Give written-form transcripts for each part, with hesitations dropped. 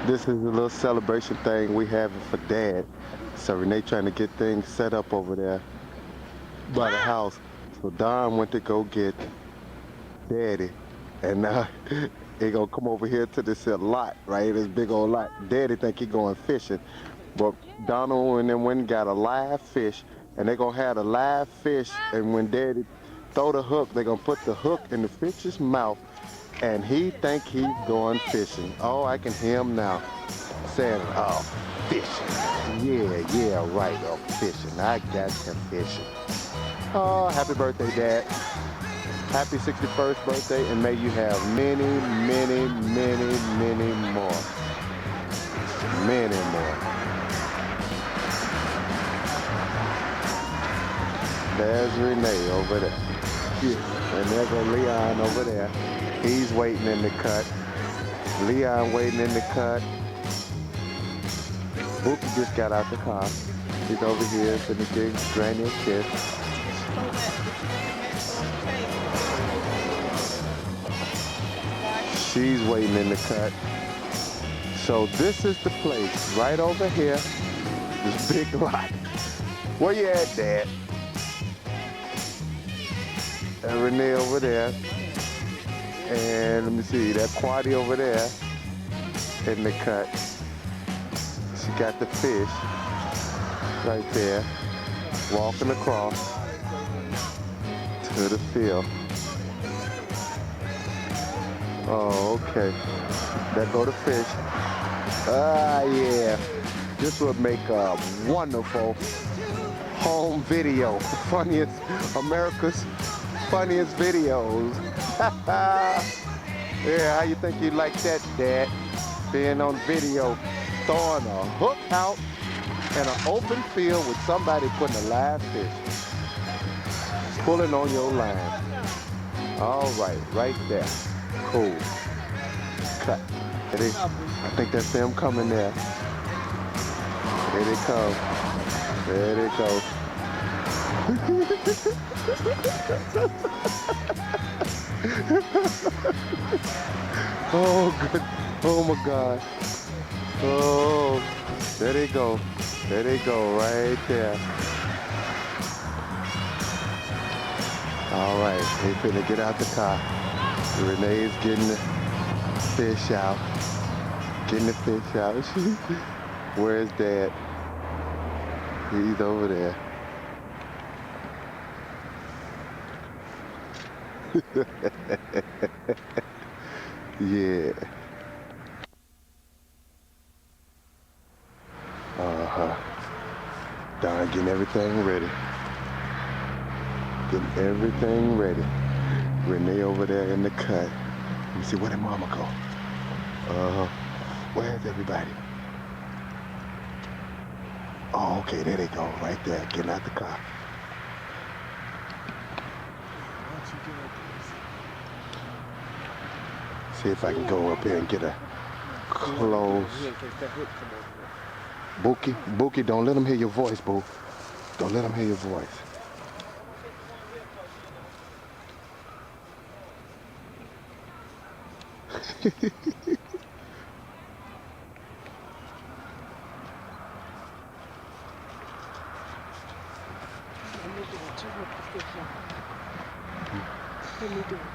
This is a little celebration thing we having for Dad. So Renee trying to get things set up over there by the house. So Don went to go get Daddy, and he gonna come over here to this lot, right? This big old lot. Daddy think he going fishing, but Donald and then went and got a live fish, and they gonna have the live fish. And when Daddy throw the hook, they gonna put the hook in the fish's mouth, and he think he's going fishing. Oh, I can hear him now saying, "Oh, fishing. Yeah, yeah, right. Oh, fishing. I got him fishing." Oh, happy birthday, Dad. Happy 61st birthday, and may you have many, many, many, many more. Many more. There's Renee over there. Yeah. And there go Leon over there. He's waiting in the cut. Leon waiting in the cut. Bookie just got out the car. He's over here to the big granny a kiss. She's waiting in the cut. So this is the place right over here. This big lot. Where you at, Dad? And Renee over there. And let me see, that party over there in the cut. She got the fish right there, walking across to the field. Oh, okay. There go the fish. Ah, yeah. This would make a wonderful home video. Funniest, America's funniest videos. Yeah, how you think you like that, Dad? Being on video, throwing a hook out in an open field with somebody putting a live fish. Pulling on your line. All right there. Cool. Cut. I think that's them coming there. There they come. There they go. Oh, good. Oh, my God. Oh, there they go. There they go, right there. All right, they finna get out the car. Renee's getting the fish out. Getting the fish out. Where's Dad? He's over there. Yeah. Uh-huh. Don getting everything ready. Getting everything ready. Renee over there in the cut. Let me see, where did Mama go? Where's everybody? Oh, okay, there they go, right there, getting out the car. See if I can go up here and get a close. Bookie, don't let them hear your voice, boo. Don't let them hear your voice.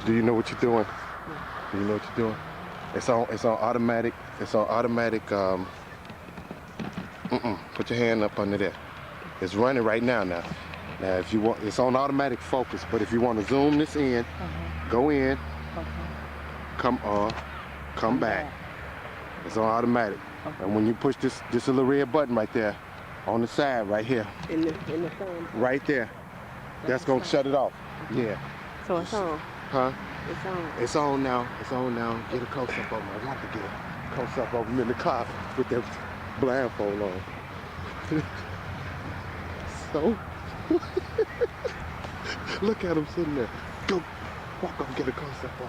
Do you know what you're doing? Do you know what you're doing? It's on automatic. It's on automatic. Put your hand up under there. It's running right now. Now, if you want, it's on automatic focus. But if you want to zoom this in, go in. Come back. It's on automatic. And when you push this little red button right there, on the side right here. In the phone. Right there. That's gonna shut it off. Yeah. So it's on. Huh? It's on. It's on now. It's on now. Get a close up of me. I got to get a close up of him in the car with that blindfold on. So, look at him sitting there. Go, walk up and get a close up of him.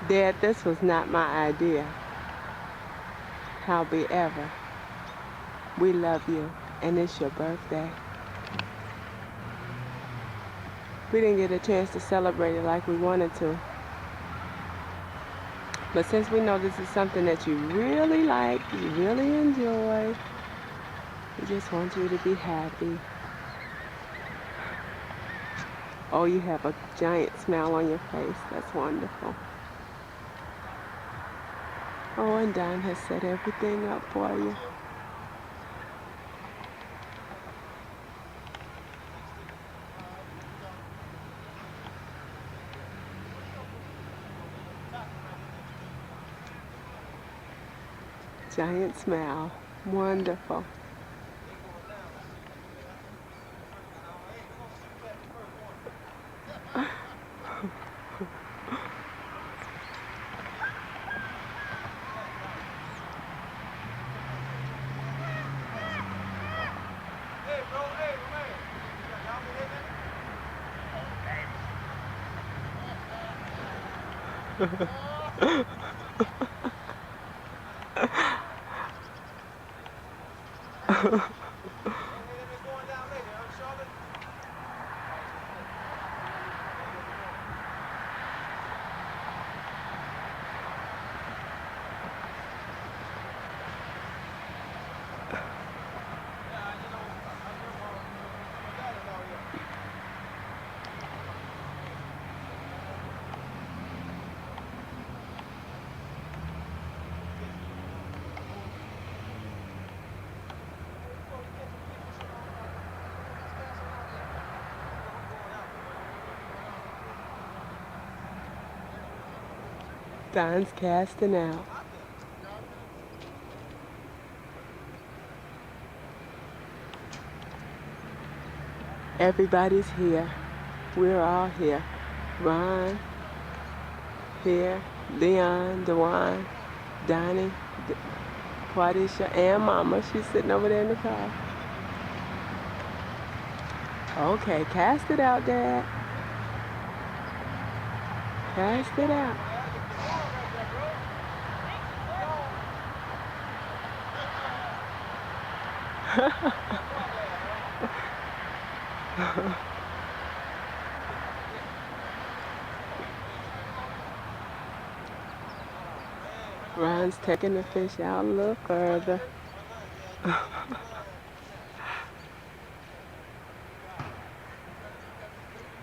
Dad, this was not my idea. However, we love you, and it's your birthday. We didn't get a chance to celebrate it like we wanted to. But since we know this is something that you really like, you really enjoy, we just want you to be happy. Oh, you have a giant smile on your face. That's wonderful. Oh, and Don has set everything up for you. Giant smile. Wonderful. Don's casting out. Everybody's here. We're all here. Ron, here. Leon, Dewan, Donnie, Quadisha, and Mama. She's sitting over there in the car. Okay, cast it out, Dad. Cast it out. Ron's taking the fish out a little further.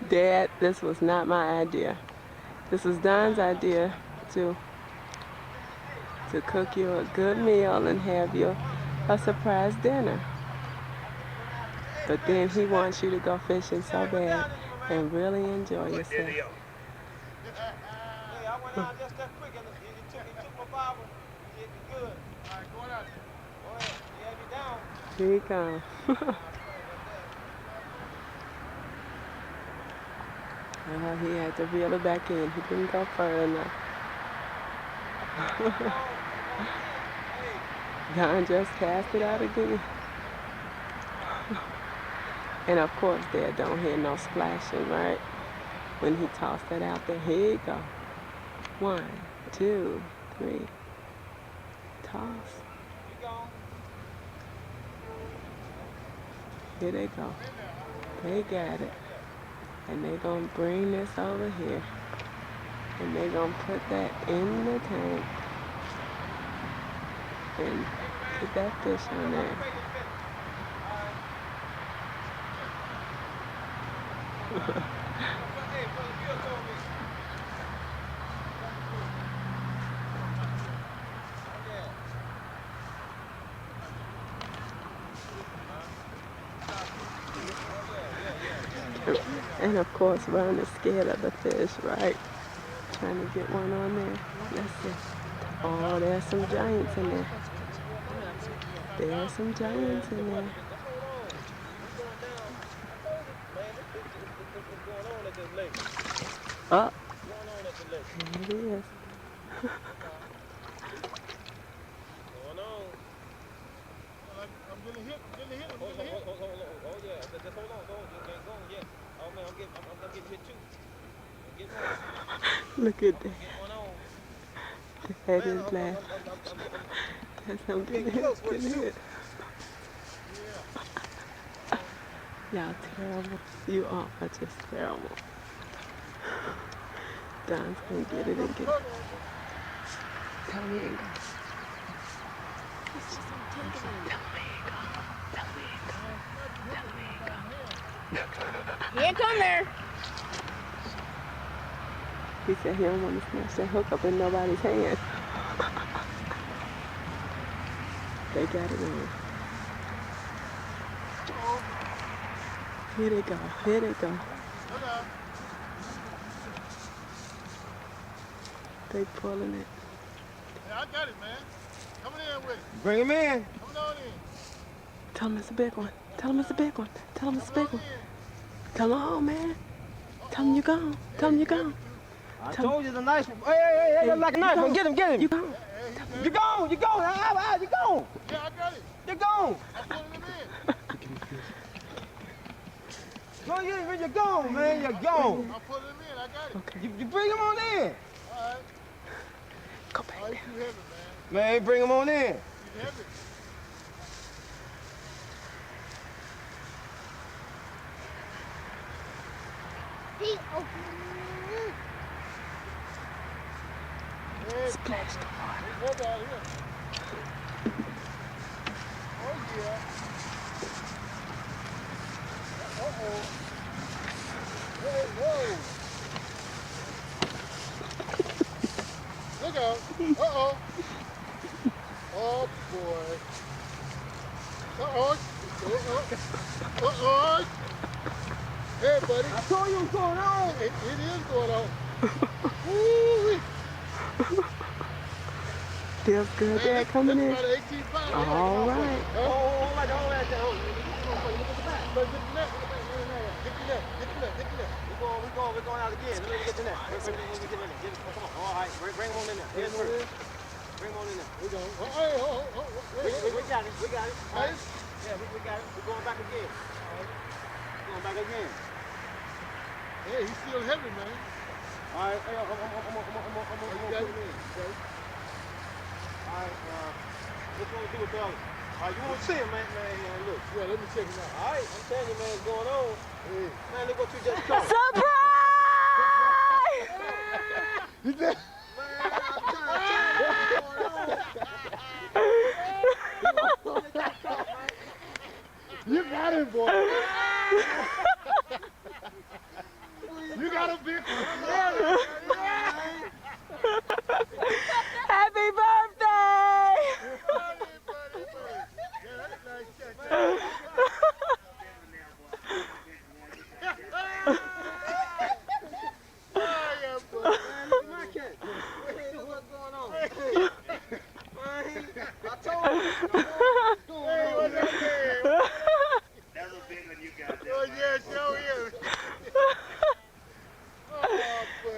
Dad, this was not my idea. This was Don's idea to cook you a good meal and have you a surprise dinner. But then he wants you to go fishing so bad and really enjoy yourself. Here he comes. He had to reel it back in. He didn't go far enough. Don just cast it out again. And of course, Dad don't hear no splashing, right? When he tossed that out there. Here you go. 1, 2, 3. Toss. Here they go. They got it. And they're going to bring this over here. And they're going to put that in the tank. And put that fish on there. And of course, Ron is scared of the fish, right? Trying to get one on there. Let's see. Oh, there's some giants in there. There's some giants in there. Oh, there it is. Look at that. That is laughing. That's him getting hit. Y'all terrible. You all are just terrible. Don's gonna get it and get it. Tell me and go. Tell me and go. Tell me and go. Tell me and go. He ain't come there. He said he don't want to smash that hook up in nobody's hand. They got it on. Here they go. Here they go. They pulling it. Yeah, I got it, man. Coming in with it. Bring him in. Coming on in. Tell him it's a big one. Tell him it's a big one. Tell him it's a big one. Tell him, oh man. Tell him you gone. Tell him you gone. I told you the nice one. Hey, that's like a nice one. Get him, get him. You gone. You gone, you gone. You gone. Yeah, I got it. You gone. I'm pulling him in. No, you're gone, man. You're gone. I'm pulling him in. I got it. Okay. You bring him on in. All right. Go back Oh, there. he's too heavy, man. Man, bring him on in. He's heavy. Splash the water. He's heavy out here. Oh, yeah. Uh-oh. Hey, whoa. Look out. Uh-oh. Oh, boy. Uh-oh. Uh-oh. Hey, buddy. I told you what's going on. It is going on. Woo-wee. Feels good there coming in. That's about 18 pounds. All right. Huh? Hold that down. Look at the net. Get the net. Get the net. Get the net. We're going out again. Let me get the net. Let me get the net. Come on. All right, bring him on in there. Here's first. Bring him on in there. We go. We got it. We got it. All right. Nice. Yeah, we got it. We're going back again. All right. Going back again. Hey, he's still heavy, man. All right. Hey, I'm You gonna got put him in. it? Okay. All right. What's going to do with the other? All right, you want to see him, man? Man, look. Yeah, let me check him out. All right, I'm telling you, man, what's going on. Hey. Man, look what you just caught. Surprise! You did? You got him, boy. You got a big one. Happy birthday!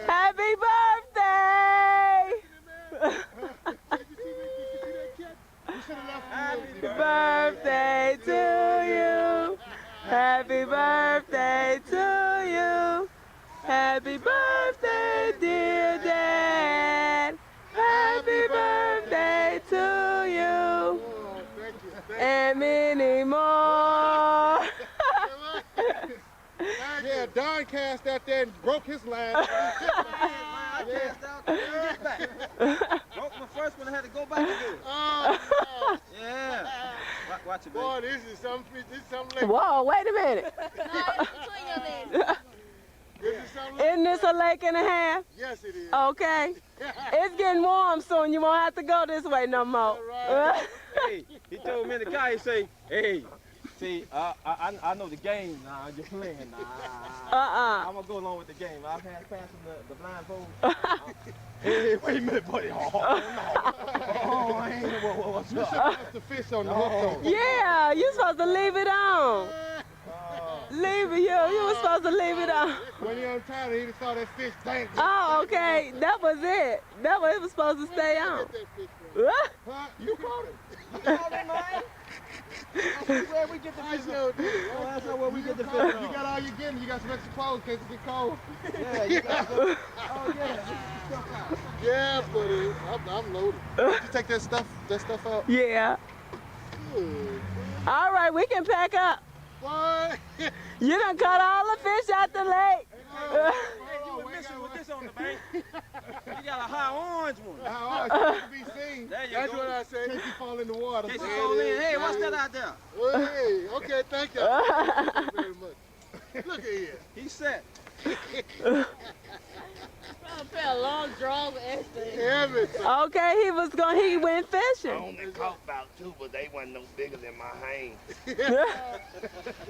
Happy birthday! Happy birthday to you. Happy birthday to you. Happy birthday, dear Dad. Happy birthday to you. And many more. Yeah, Don cast out there and broke his line. I cast out. Get back. Broke my first one. I had to go back again. Oh, God. Yeah. Watch it, baby. Boy, this is something like Whoa, wait a minute. this is something like Isn't this a lake and a half? Yes, it is. Okay. It's getting warm soon. You won't have to go this way no more. Right. Hey, he told me in the car, he say, hey, see, I know the game now, you're playing now. I'm going to go along with the game. I've had passing the blindfold. Hey, wait a minute, buddy. Oh, no. Oh, I ain't, what's You up? should have the fish on the hook, though. Yeah, you're supposed to leave it on. Leave it, you were supposed to leave it on. When he untied it, he saw that fish dangling. Oh, okay. That was it. That was it was supposed to stay on. Get that fish from? What? Huh? You caught it. You caught it, man? That's where we get the I fish sure on. did. Oh, that's not where we get the caught fish it. You on. got all you getting. You got some extra clothes in case it get cold. Yeah, you got the, oh, yeah. Yeah, buddy. I'm loaded. Did you take that stuff out? Yeah. Good. All right, we can pack up. Boy. You done caught all the fish out the lake. Hey, you were missing with this on the bank. You got a high orange one. How hard to be seen. There you That's go. what I say. In case you fall in the water. In case you fall in. Hey, what's that out there? Hey, okay, thank you. Thank you very much. Look at here. He's set. A long draw with everything. Everything. Okay, he went I fishing. only caught about 2, but they wasn't no bigger than my hand.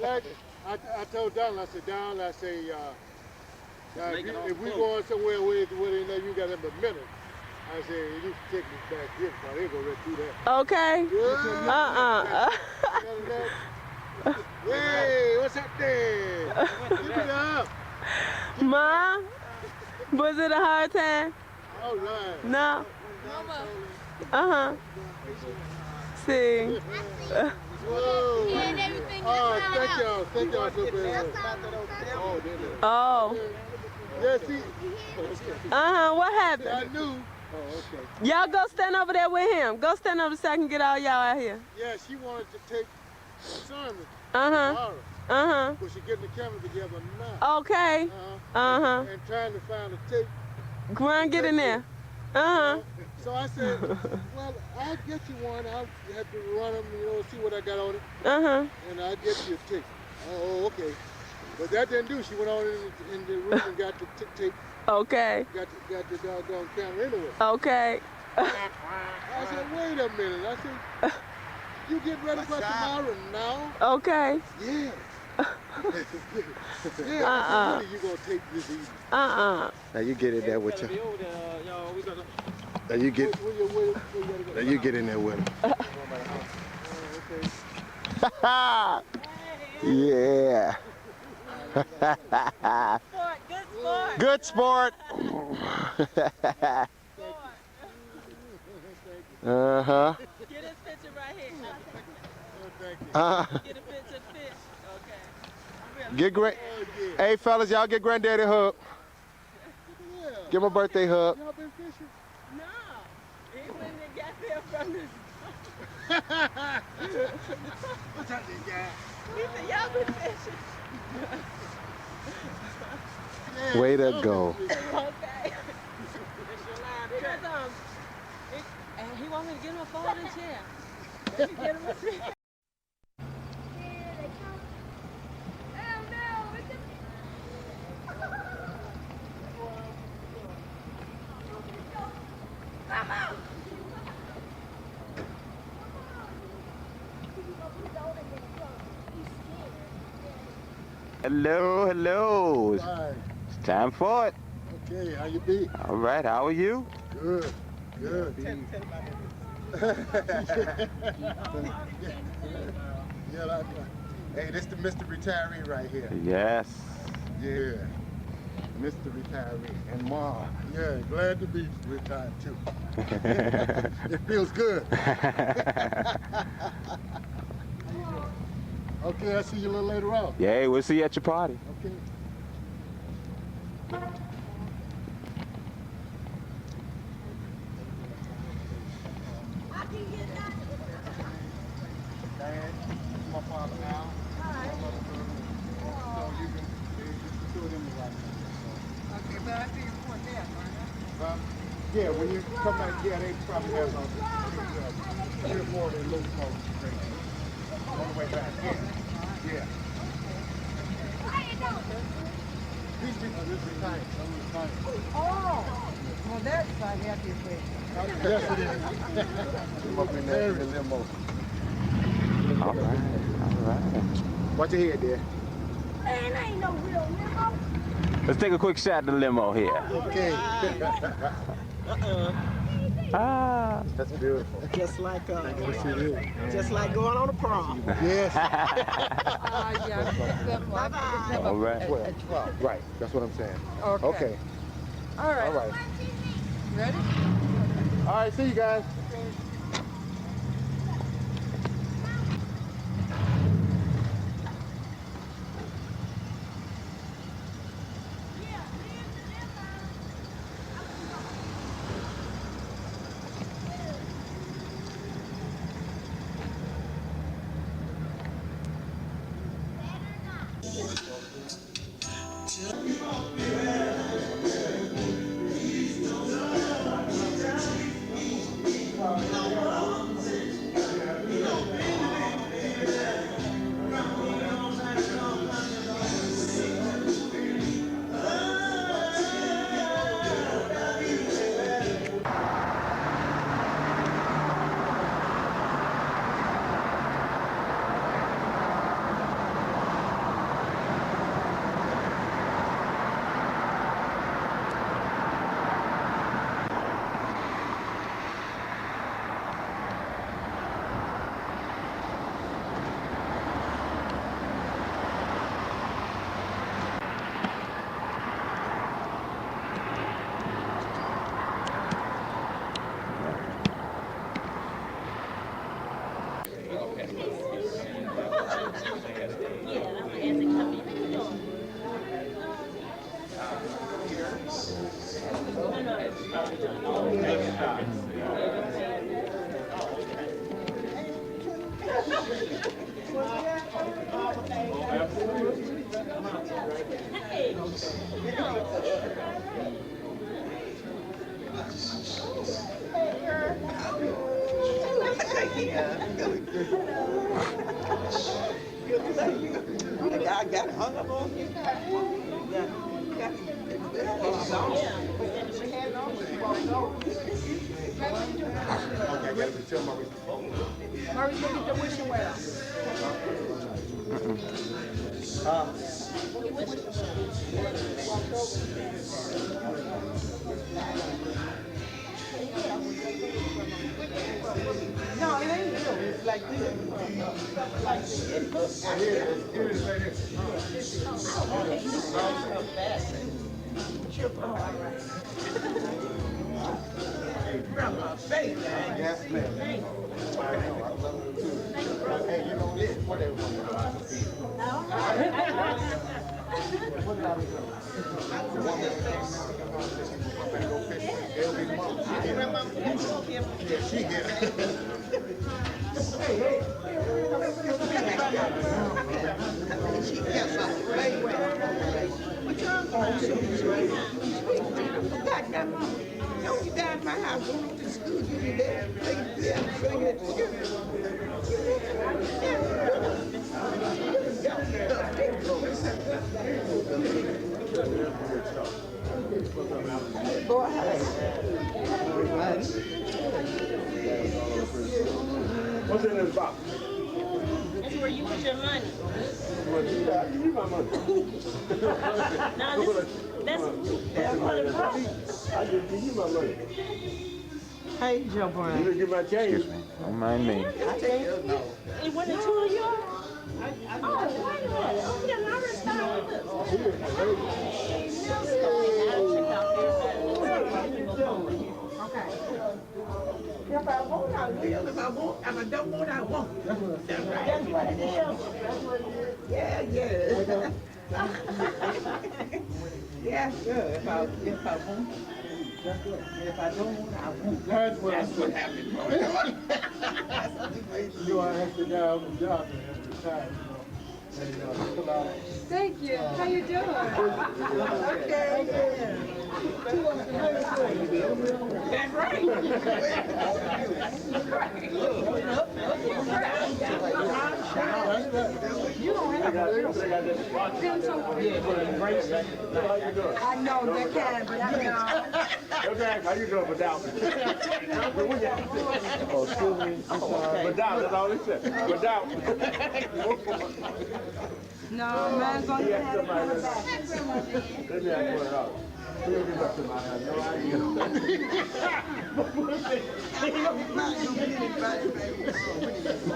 Like, I told Donald, I said, Donald, I say, if we going somewhere where they know you got them a minute, I said, you need to take me back here, because they gonna let through that. Okay. Hey, what's up there? Give it up. Mom, was it a hard time? All right. No. Mama. See. Whoa. He and everything Oh, that's thank y'all. Thank y'all so very much. Oh, did it? Oh. Yeah, see, What I happened? knew. Oh, okay. Y'all go stand over there with him. Go stand over so I can get all y'all out here. Yeah, she wanted to take sermon Uh-huh. tomorrow, but she getting the camera together now. Okay. Uh-huh. And trying to find a tape. Go on, get in there. Uh-huh. So I said, well, I'll get you one. I'll have to run them, see what I got on it, Uh-huh. and I'll get you a tape. Oh, okay. But that didn't do. She went on in the room and got the tape, Okay. got the doggone camera anyway. Okay. I said, wait a minute. I said, you get ready for tomorrow now? Okay. Yeah. Yeah, I said, when are you going to take this evening? Uh-uh. Now you get in there with Gotta you. be over there, y'all. We gonna. Now you get. Where you gotta go? Now you get in there with him. Oh, okay. Yeah. Good sport. Uh-huh. Get this picture right here. Oh, thank you. Get a picture of fish. Okay. Get great. Hey fellas, y'all get granddaddy a hug. Yeah. Give him a birthday hug. Y'all been fishing? No. He went and got there from his... What's up, this guy? He said, y'all been fishing. Yeah, Way to y'all go. been fishing. Okay. Because, and he want me to get him a folding chair. Let me get him a chair. Hello, hello. Hi. It's time for it. Okay, how you be? All right, how are you? Good, good. Yeah, like, hey, this the Mr. Retiree right here. Yes. Yeah, Mr. Retiree. And Mom. Yeah, glad to be retired too. It feels good. Okay, I'll see you a little later on. Yeah, we'll see you at your party. Okay. Dad, my father now. My mother, so you can two of them right now. Okay, but I see you point there, yeah, when you come back, yeah, they probably have about 3 or 4 of their low smoke drinks. On the way back, yeah. These people live retired, some retired. Oh, well that's I have your question. Yes, it is. Come up in there in the limo. All right, all right. Watch your head there. Man, ain't no real limo. Let's take a quick shot at the limo here. Okay. Ah. That's beautiful. Just like Yes, it is. just like going on a prom. Yes. All right. 12. Right. That's what I'm saying. Okay. Okay. All right. All right. Ready? All right. See you guys. I got hung up on you. Maurice, look at the wishing well. No, it ain't real. It's like this. Like this. It looks like Grandma, baby. Yes, ma'am. I know, I love it too. Hey, you know this, whatever you want to see. What did I do? The one that came out, I'm gonna go fishing. Every month. Yeah, she get it. She kept something right what y'all going to do? I forgot, Grandma. Don't you down at my house, going to school, you be there, bring it What's in this box? That's where you put your money. You need my money. No, that's for the profit. I just give you my money. Hey, Joe You Brown. didn't get my change. Excuse me. Don't mind me. It wasn't two of y'all? Oh, wait a minute. Oh, yeah, I already started with If I want, I will. If I want, if I don't want, I won't. That's right. That's what it is. Yeah, yeah. Yeah, sure. If I want, if I don't want, I won't. That's what That's what happened. You know, I have to go on the job and every time, you know. And, pull out. Thank you. How you doing? Okay. That's right. You don't have I know they can, but I know. Okay, how you doing without me? Oh, excuse me. Without, that's all he said. Without. No, man's on your head. Let me ask $20. We'll get back to my house. No idea.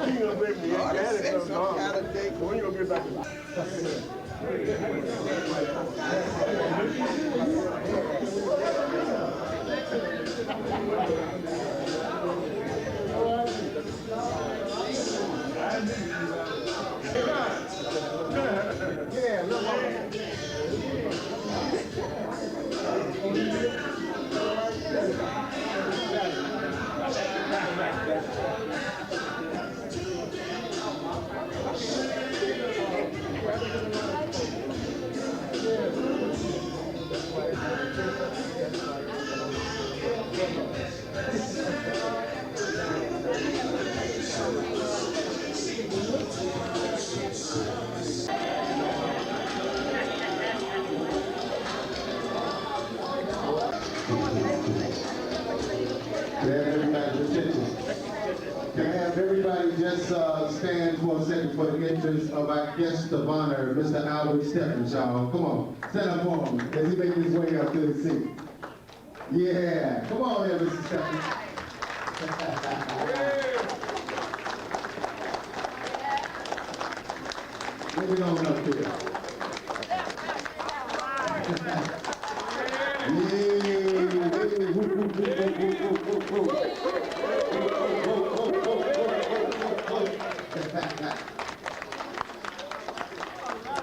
You gonna bring me in? Daddy comes home. When you gonna get back to my Yeah, look. Yeah. let's stand for a second for the entrance of our guest of honor, Mr. Albert Stephens, y'all. Come on, stand up for him as he makes his way up to the seat. Yeah, come on there, Mr. Stephens. Maybe on up here.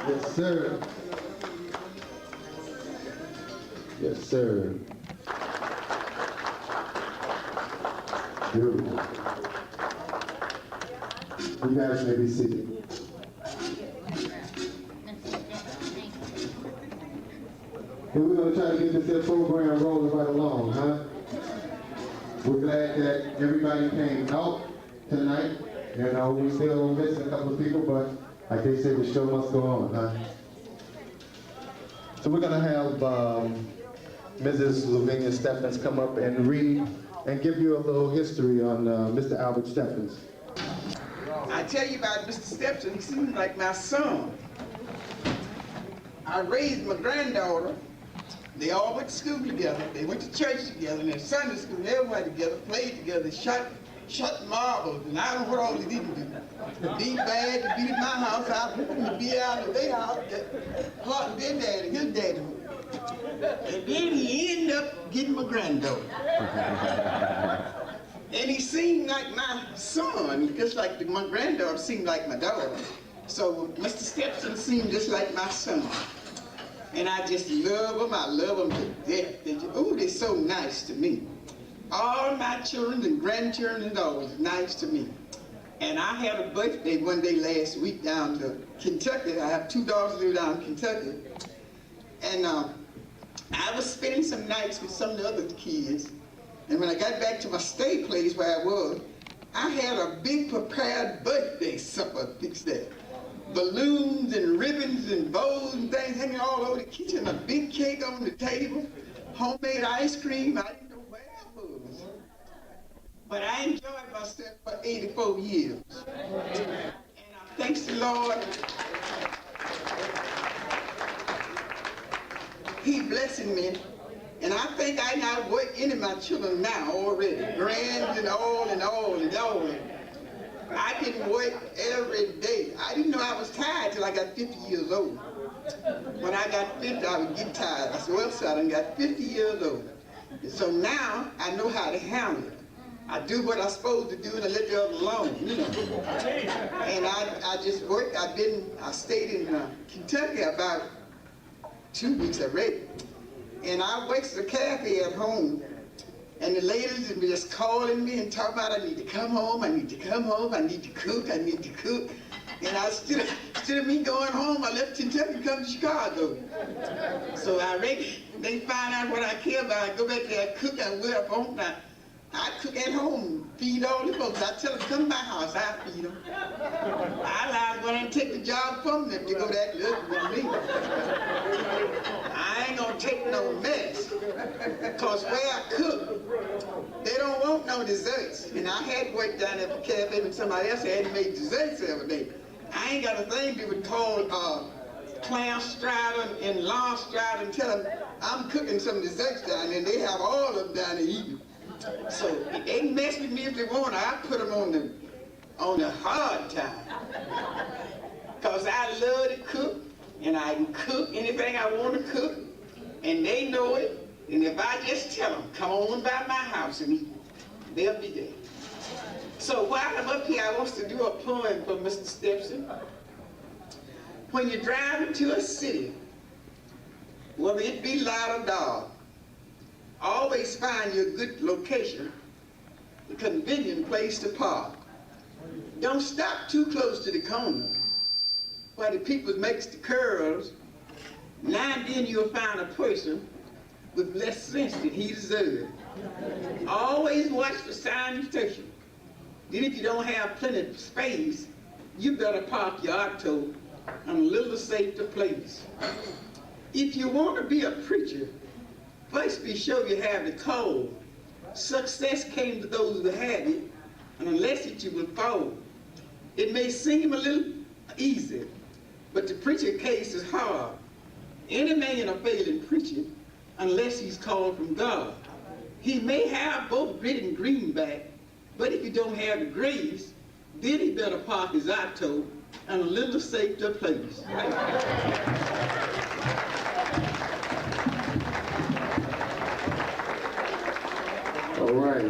Yes, sir. Yes, sir. Beautiful. You guys may be seated. And we're going to try to get this program rolling right along, huh? We're glad that everybody came out tonight. You know, we still missing a couple of people, but like they say, the show must go on, huh? So we're going to have Mrs. Lavinia Stephens come up and read and give you a little history on Mr. Albert Stephens. I tell you about Mr. Stephens, he seems like my son. I raised my granddaughter. They all went to school together. They went to church together, and in Sunday school, everybody together, played together, shot marbles, and I don't know what all they didn't do. Beat bad, they beat at my house, I put them to be out of their house, Hart and their daddy, his daddy. And then he ended up getting my granddaughter. And he seemed like my son, just like my granddaughter seemed like my daughter. So Mr. Stephens seemed just like my son. And I just love them. I love them to death. Oh, they're so nice to me. All my children and grandchildren are always nice to me. And I had a birthday one day last week down to Kentucky. I have two daughters who live down in Kentucky. And I was spending some nights with some of the other kids. And when I got back to my stay place where I was, I had a big prepared birthday supper fixed there. Balloons and ribbons and bows and things hanging all over the kitchen, a big cake on the table, homemade ice cream. I didn't know where it was. But I enjoyed myself for 84 years. And thanks the Lord, He blessing me. And I think I now work any of my children now already, grands and all and all and all. I can work every day. I didn't know I was tired till I got 50 years old. When I got 50, I would get tired. I said, well, so I done got 50 years old. And so now I know how to handle it. I do what I'm supposed to do and I let the other alone, you know. And I just worked. I stayed in Kentucky about 2 weeks already. And I worked at a cafe at home. And the ladies would be just calling me and talking about, I need to come home, I need to come home, I need to cook, I need to cook. And instead of me going home, I left Kentucky and come to Chicago. So they find out what I care about. I go back there, I cook, I wear up home. I cook at home, feed all the folks. I tell them, come to my house, I feed them. I go and take the job from them if they go that little with me. I ain't gonna take no mess. Because where I cook, they don't want no desserts. And I had worked down at the cafe when somebody else had made desserts every day. I ain't got a thing to would call Clarence Strider and Lon Strider and tell them I'm cooking some desserts down there and they have all of them down there eating. So they can mess with me if they want. I put them on the hard time. Because I love to cook, and I can cook anything I want to cook, and they know it. And if I just tell them, come on by my house and eat, they'll be there. So while I'm up here, I want to do a poem for Mr. Stephens. When you drive into a city, whether it be light or dark, always find you a good location, a convenient place to park. Don't stop too close to the corner where the people makes the curves. Now and then you'll find a person with less sense than he deserves. Always watch for signage. Then if you don't have plenty of space, you better park your auto in a little safer place. If you want to be a preacher, first be sure you have the code. Success came to those who had it, and unless it you will fall. It may seem a little easy, but the preaching case is hard. Any man will fail in preaching unless he's called from God. He may have both grit and greenback, but if he don't have the grace, then he better park his auto in a little safer place.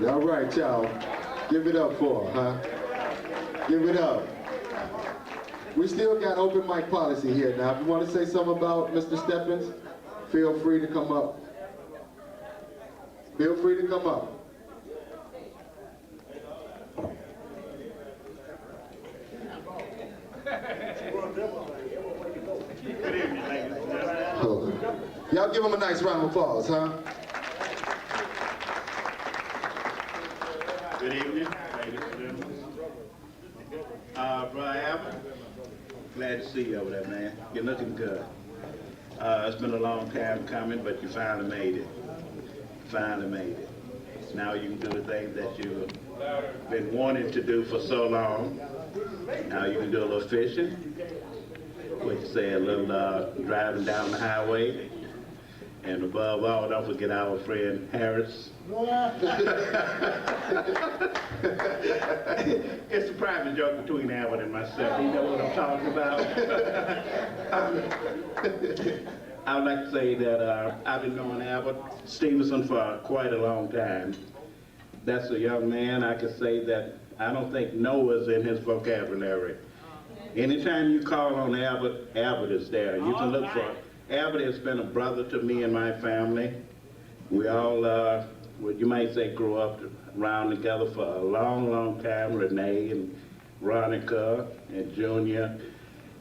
All right, y'all. Give it up for her, huh? Give it up. We still got open mic policy here now. If you want to say something about Mr. Stephens, feel free to come up. Feel free to come up. Oh. Y'all give him a nice round of applause, huh? Good evening, ladies and gentlemen. Brian Abbott, glad to see you over there, man. You're looking good. It's been a long time coming, but you finally made it. Finally made it. Now you can do the things that you've been wanting to do for so long. Now you can do a little fishing, what you say, a little driving down the highway. And above all, don't forget our friend Harris. It's a private joke between Abbott and myself. You know what I'm talking about? I would like to say that I've been knowing Abbott Stevenson for quite a long time. That's a young man. I could say that I don't think no is in his vocabulary. Anytime you call on Abbott, Abbott is there. You can look for Abbott has been a brother to me and my family. We all, what you might say, grew up around together for a long, long time. Renee and Veronica and Junior.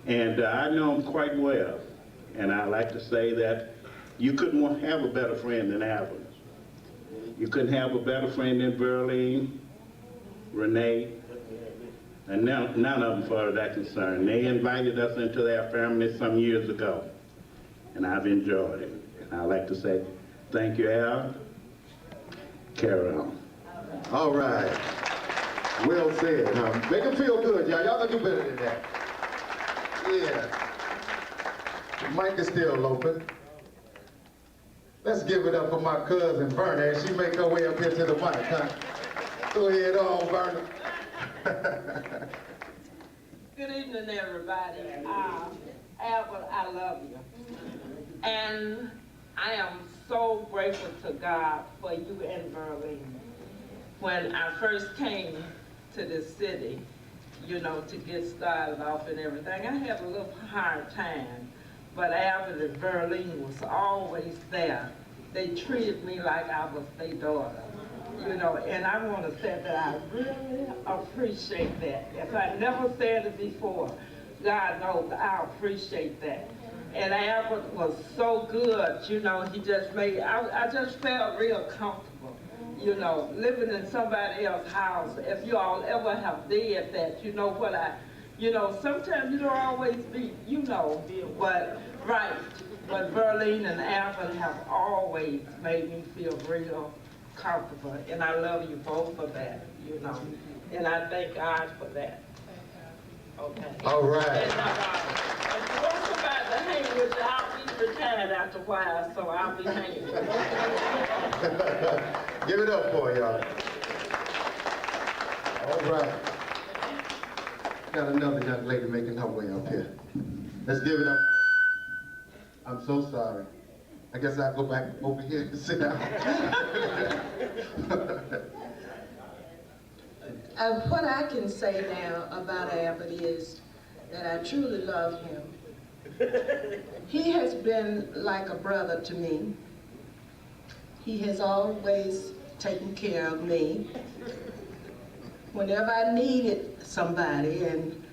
And I know him quite well. And I like to say that you couldn't have a better friend than Abbott. You couldn't have a better friend than Verlene, Renee, and none of them for that concern. They invited us into their family some years ago. And I've enjoyed it. And I'd like to say thank you, Al. Carry on. All right. Well said, huh? Make them feel good, y'all. Y'all gonna do better than that. Yeah. The mic is still open. Let's give it up for my cousin, Bernie, as she make her way up here to the mic, huh? Go ahead on, Bernie. Good evening, everybody. Albert, I love you. And I am so grateful to God for you and Verlene. When I first came to this city, you know, to get started off and everything, I had a little hard time. But Albert and Verlene was always there. They treated me like I was their daughter. You know, and I want to say that I really appreciate that. If I never said it before, God knows I appreciate that. And Albert was so good, you know, he just made, I just felt real comfortable, you know, living in somebody else's house. If you all ever have did that, you know what you know, sometimes you don't always be, you know, but right. But Verlene and Albert have always made me feel real comfortable, and I love you both for that, you know, and I thank God for that. Okay. All right. And if you want somebody to hang with you, I'll be retired after a while, so I'll be hanging with you. Give it up for y'all. All right. Got another young lady making her way up here. Let's give it up. I'm so sorry. I guess I'll go back over here and sit down. What I can say now about Albert is that I truly love him. He has been like a brother to me. He has always taken care of me. Whenever I needed somebody, and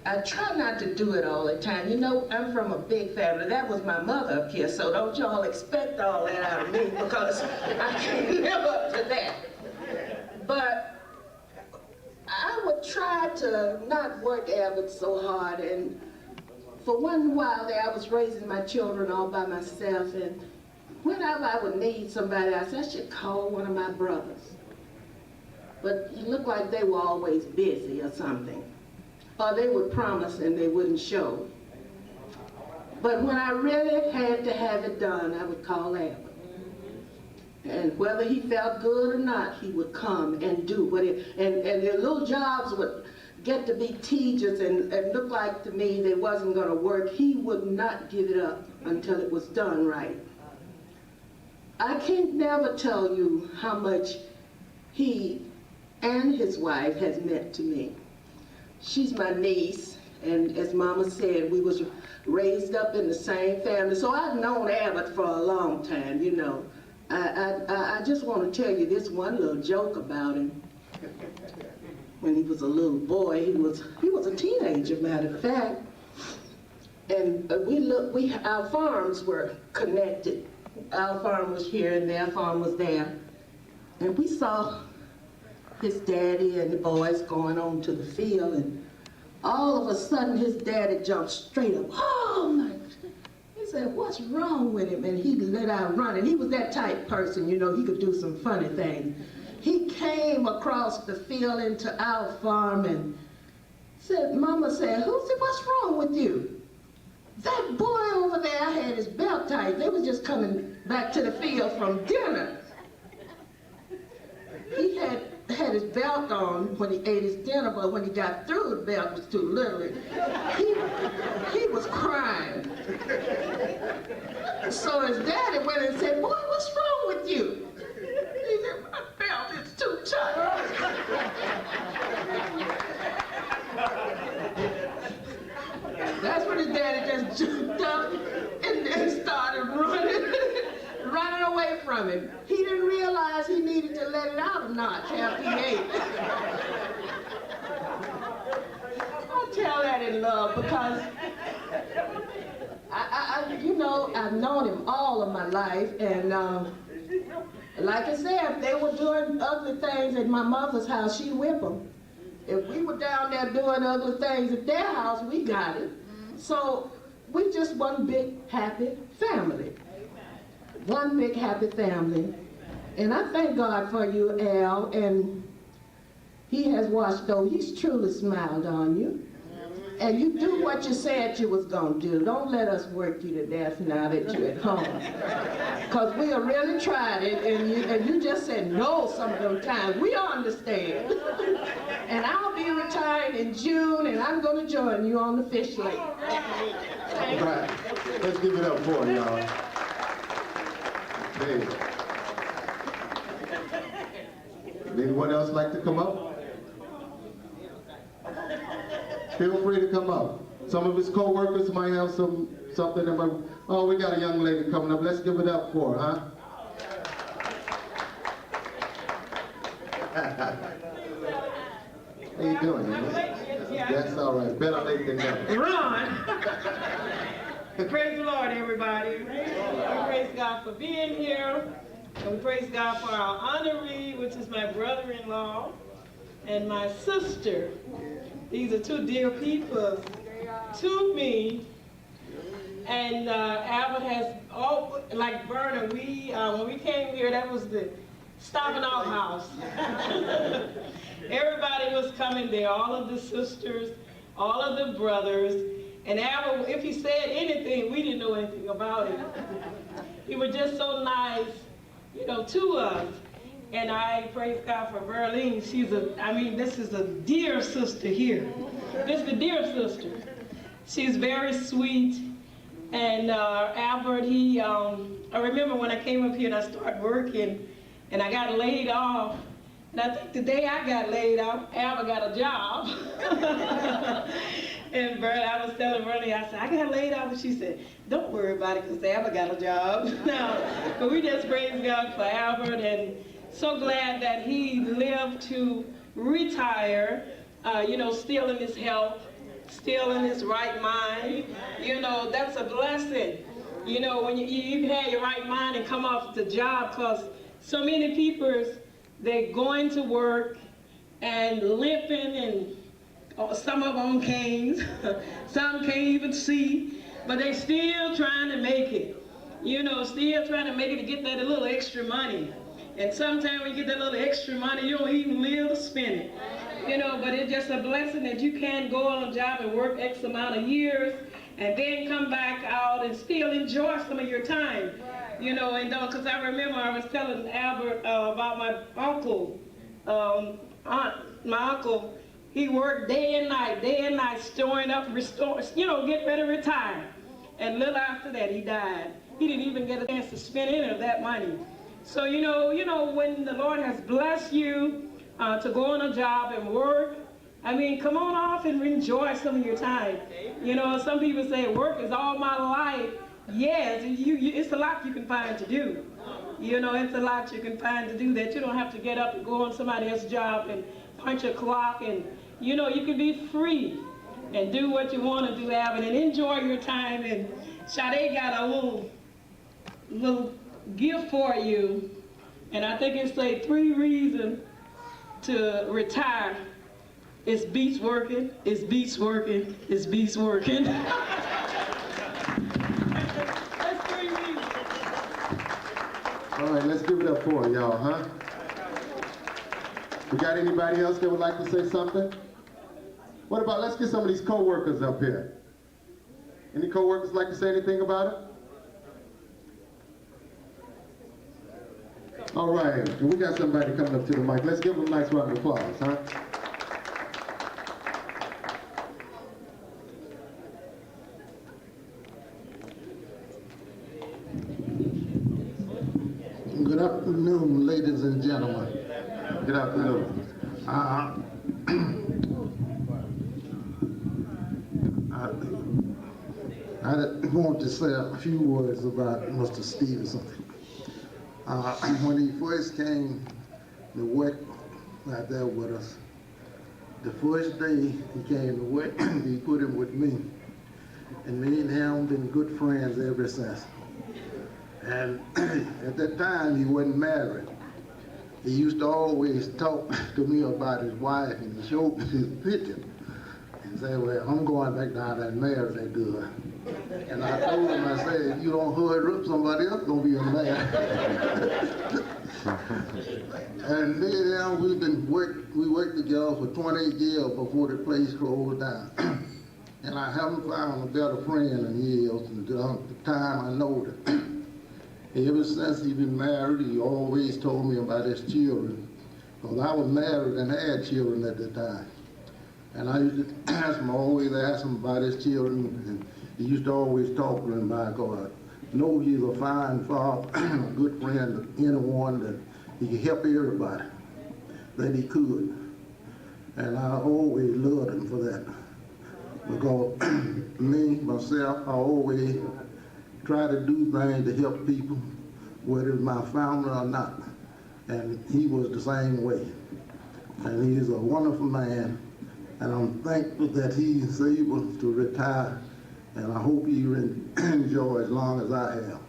I try not to do it all the time. You know, I'm from a big family. That was my mother up here, so don't y'all expect all that out of me because I can't live up to that. But I would try to not work Albert so hard, and for one while there I was raising my children all by myself, and whenever I would need somebody else, I should call one of my brothers. But it looked like they were always busy or something. or they would promise and they wouldn't show. But when I really had to have it done, I would call Albert. And whether he felt good or not, he would come and do what it, and their little jobs would get to be tedious and look like to me they wasn't going to work. He would not give it up until it was done right. I can't never tell you how much he and his wife has meant to me. She's my niece, and as Mama said, we was raised up in the same family, so I've known Albert for a long time, you know. I just want to tell you this one little joke about him. When he was a little boy, he was a teenager, matter of fact. And our farms were connected. Our farm was here and their farm was there. And we saw his daddy and the boys going on to the field, and all of a sudden his daddy jumped straight up. Oh my God. He said, what's wrong with him? And he let out running. He was that type person, you know, he could do some funny things. He came across the field into our farm and said, Mama said, what's wrong with you? That boy over there had his belt tight. They was just coming back to the field from dinner. He had his belt on when he ate his dinner, but when he got through, the belt was too little. He was crying. So his daddy went and said, boy, what's wrong with you? He said, my belt is too tight. That's when his daddy just jumped up and started running away from him. He didn't realize he needed to let it out a notch after he ate. I tell that in love because you know, I've known him all of my life, and like I said, if they were doing ugly things at my mother's house, she'd whip them. If we were down there doing ugly things at their house, we got it. So we just one big happy family. One big happy family. And I thank God for you, Al, and he has watched over. He's truly smiled on you. And you do what you said you was going to do. Don't let us work you to death now that you're at home. Because we have really tried it, and you just said no some of them times. We understand. And I'll be retired in June, and I'm going to join you on the fish lake. All right. Let's give it up for him, y'all. Hey. Anyone else like to come up? Feel free to come up. Some of his co-workers might have something that might, oh, we got a young lady coming up. Let's give it up for her, huh? How you doing? That's all right. Better late than never. Ron! Praise the Lord, everybody. We praise God for being here. And we praise God for our honoree, which is my brother-in-law and my sister. These are two dear people to me. And Albert has, like Vernon, when we came here, that was the stopping off house. Everybody was coming there, all of the sisters, all of the brothers. And Albert, if he said anything, we didn't know anything about it. He was just so nice, you know, to us. And I praise God for Verlene. This is a dear sister here. This is the dear sister. She's very sweet. And Albert, I remember when I came up here and I started working and I got laid off. And I think the day I got laid off, Albert got a job. And I was telling Verlene, I said, I got laid off. And she said, don't worry about it because Albert got a job. But we just praise God for Albert, and so glad that he lived to retire, you know, still in his health, still in his right mind. You know, that's a blessing. You know, when you have your right mind and come off the job, because so many people, they're going to work and limping, and some of them on canes, some can't even see, but they still trying to make it. You know, still trying to make it to get that little extra money. And sometimes when you get that little extra money, you don't even live to spend it. You know, but it's just a blessing that you can go on a job and work X amount of years and then come back out and still enjoy some of your time. You know, and because I remember I was telling Albert about my uncle. My uncle, he worked day and night, storing up, getting ready to retire. And a little after that, he died. He didn't even get a chance to spend any of that money. So, you know, when the Lord has blessed you to go on a job and work, I mean, come on off and enjoy some of your time. You know, some people say work is all my life. Yes, it's a lot you can find to do. You know, it's a lot you can find to do that you don't have to get up and go on somebody else's job and punch a clock, and, you know, you can be free and do what you want to do, Alvin, and enjoy your time. And Sade got a little gift for you, and I think it's like 3 reasons to retire. It's beats working, it's beats working, it's beats working. That's 3 reasons. All right, let's give it up for y'all, huh? We got anybody else that would like to say something? What about, let's get some of these co-workers up here. Any co-workers like to say anything about it? All right, we got somebody coming up to the mic. Let's give them a nice round of applause, huh? Good afternoon, ladies and gentlemen. Good afternoon. I want to say a few words about Mr. Stevenson. When he first came to work out there with us, the first day he came to work, he put him with me. And me and him been good friends ever since. And at that time, he wasn't married. He used to always talk to me about his wife, and he showed me his picture. And say, well, I'm going back down there and marry that girl. And I told him, I said, if you don't hurry up, somebody else gonna be a man. And me and him, we worked together for 28 years before the place closed down. And I haven't found a better friend than he is since the time I know him. Ever since he been married, he always told me about his children. Because I was married and had children at the time. And I used to ask him, always ask him about his children. And he used to always talk to him about God. Know he's a fine father, a good friend to anyone, that he could help everybody that he could. And I always loved him for that. Because me, myself, I always try to do things to help people, whether it's my family or not. And he was the same way. And he's a wonderful man. And I'm thankful that he's able to retire. And I hope he enjoy as long as I have.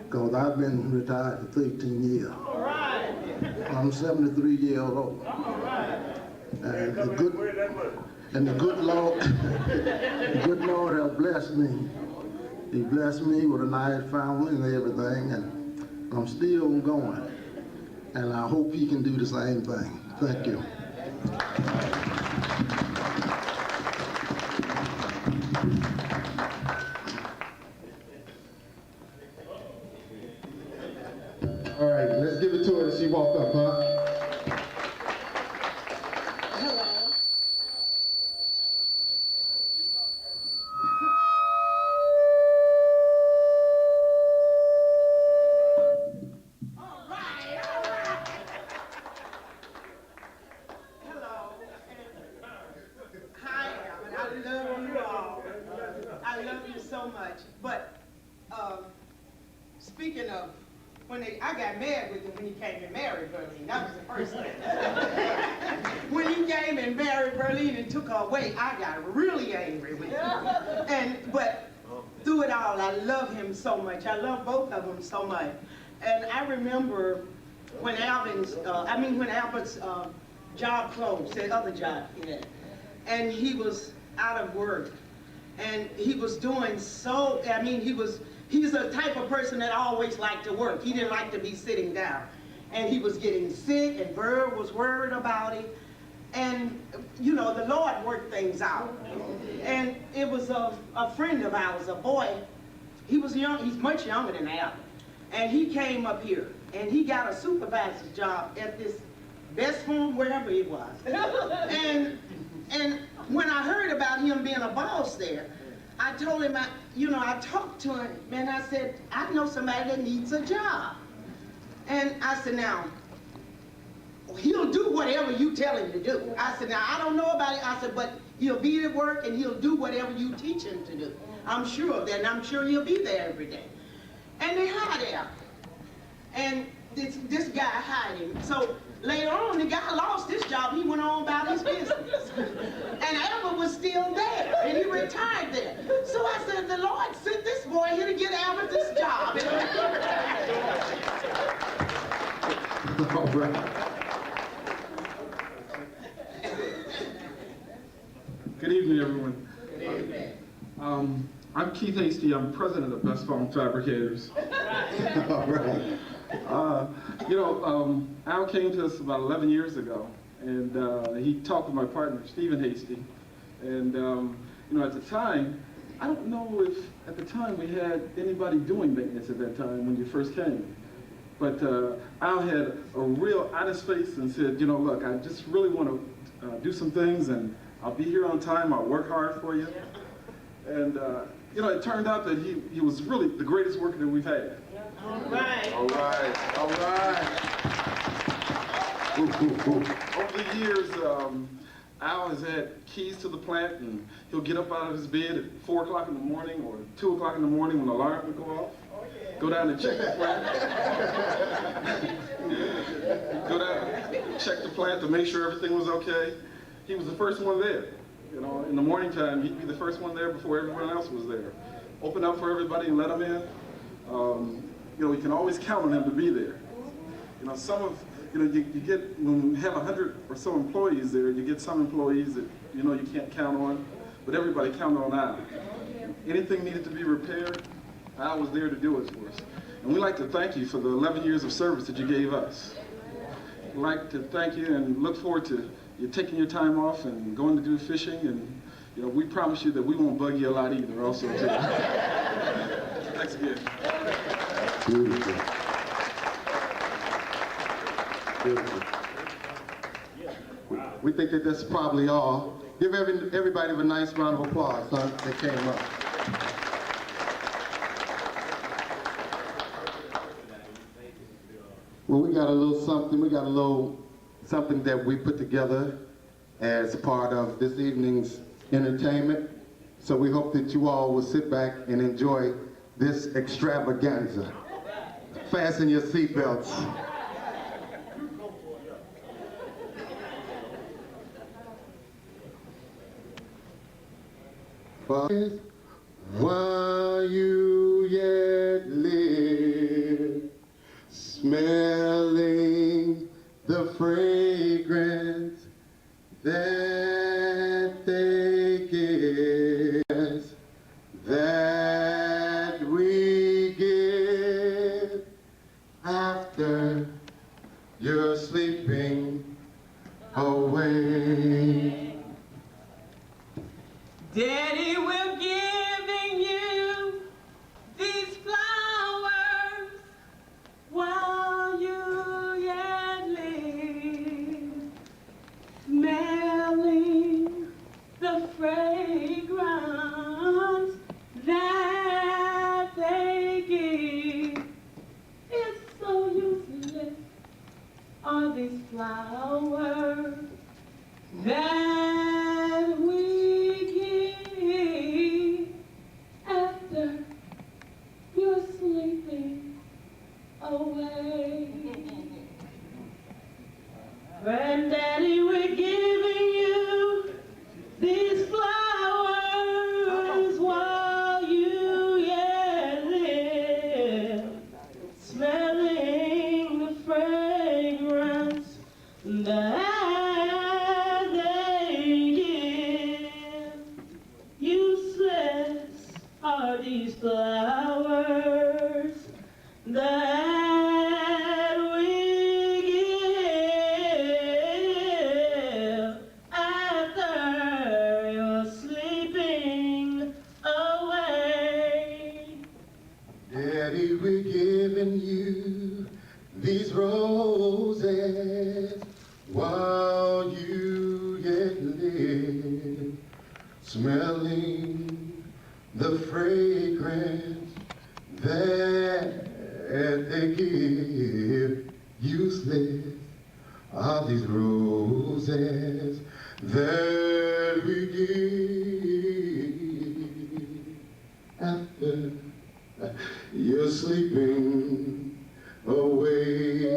Because I've been retired for 13 years. All right. I'm 73 years old. All right. And the good Lord, the good Lord has blessed me. He blessed me with a nice family and everything, and I'm still going. And I hope he can do the same thing. Thank you. All right, let's give it to her as she walked up, huh? Speaking of, I got married with him when he came and married Berlin. That was the first thing. When he came and married Berlin and took her away, I got really angry with him. But through it all, I love him so much. I love both of them so much. And I remember when Albert's job closed, that other job he had, and he was out of work. And he was doing so, he's a type of person that always liked to work. He didn't like to be sitting down. And he was getting sick, and Bird was worried about him. And, you know, the Lord worked things out. And it was a friend of ours, a boy. He was young, he's much younger than Al. And he came up here, and he got a supervisor's job at this Best Home, wherever it was. And when I heard about him being a boss there, I told him, I talked to him, and I said, I know somebody that needs a job. And I said, now, he'll do whatever you tell him to do. I said, now, I don't know about it. I said, but he'll be at work and he'll do whatever you teach him to do. I'm sure of that, and I'm sure he'll be there every day. And they hired him. And this guy hired him. So later on, the guy lost his job. He went on about his business. And Albert was still there, and he retired there. So I said, the Lord sent this boy here to get Albert this job. All right. Good evening, everyone. Good evening. I'm Keith Hasty. I'm president of Best Phone Fabricators. All right. Al came to us about 11 years ago, and he talked with my partner, Stephen Hasty. And, at the time, I don't know if at the time we had anybody doing maintenance at that time when you first came. But Al had a real honest face and said, look, I just really want to do some things, and I'll be here on time. I'll work hard for you. And, it turned out that he was really the greatest worker that we've had. All right. All right. All right. Over the years, Al has had keys to the plant, and he'll get up out of his bed at 4 o'clock in the morning or 2 o'clock in the morning when the alarm would go off. Go down and check the plant. Go down, check the plant to make sure everything was okay. He was the first one there. In the morning time, he'd be the first one there before everyone else was there. Open up for everybody and let them in. You can always count on him to be there. You get, when you have 100 or so employees there, you get some employees that, you can't count on, but everybody counted on Al. Anything needed to be repaired, Al was there to do it for us. And we'd like to thank you for the 11 years of service that you gave us. We'd like to thank you and look forward to you taking your time off and going to do fishing, and we promise you that we won't bug you a lot either also too. Thanks again. Beautiful. Beautiful. We think that that's probably all. Give everybody a nice round of applause, huh? They came up. Well, we got a little something. We got a little something that we put together as part of this evening's entertainment. So we hope that you all will sit back and enjoy this extravaganza. Fasten your seatbelts. While you yet live, smelling the fragrance that they give, that we give after you're sleeping away. Daddy, we're giving you these flowers while you yet live, smelling the fragrance that they give. It's so useless, all these flowers that we give after you're sleeping away. Granddaddy, we're giving you these flowers while you yet live, smelling the fragrance that they roses while you yet live, smelling the fragrance that they give. Useless are these roses that we give after you're sleeping away.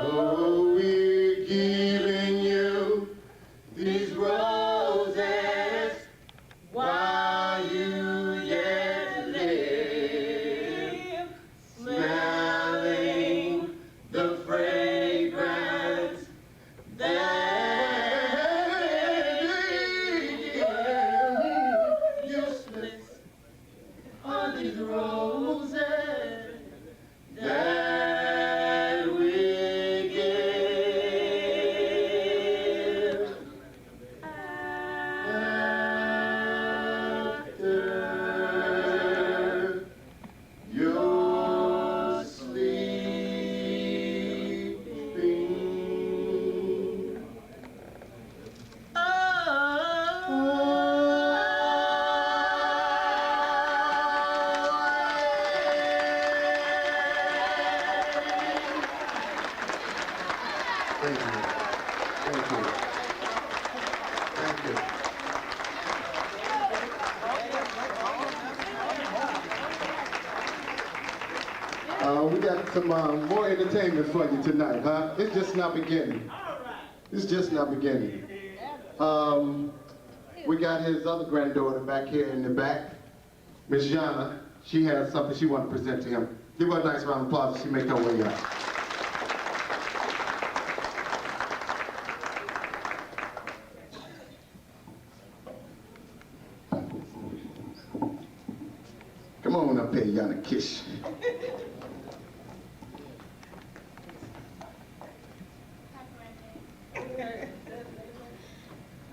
Oh, we're giving you these roses while you yet live, smelling the fragrance that useless are these roses that we give after you're sleeping. Thank you. Thank you. Thank you. We got some more entertainment for you tonight, huh? It's just not beginning. It's just not beginning. We got his other granddaughter back here in the back, Miss Jana. She has something she wants to present to him. Give her a nice round of applause as she make her way up. Come on up here, Yana Kish.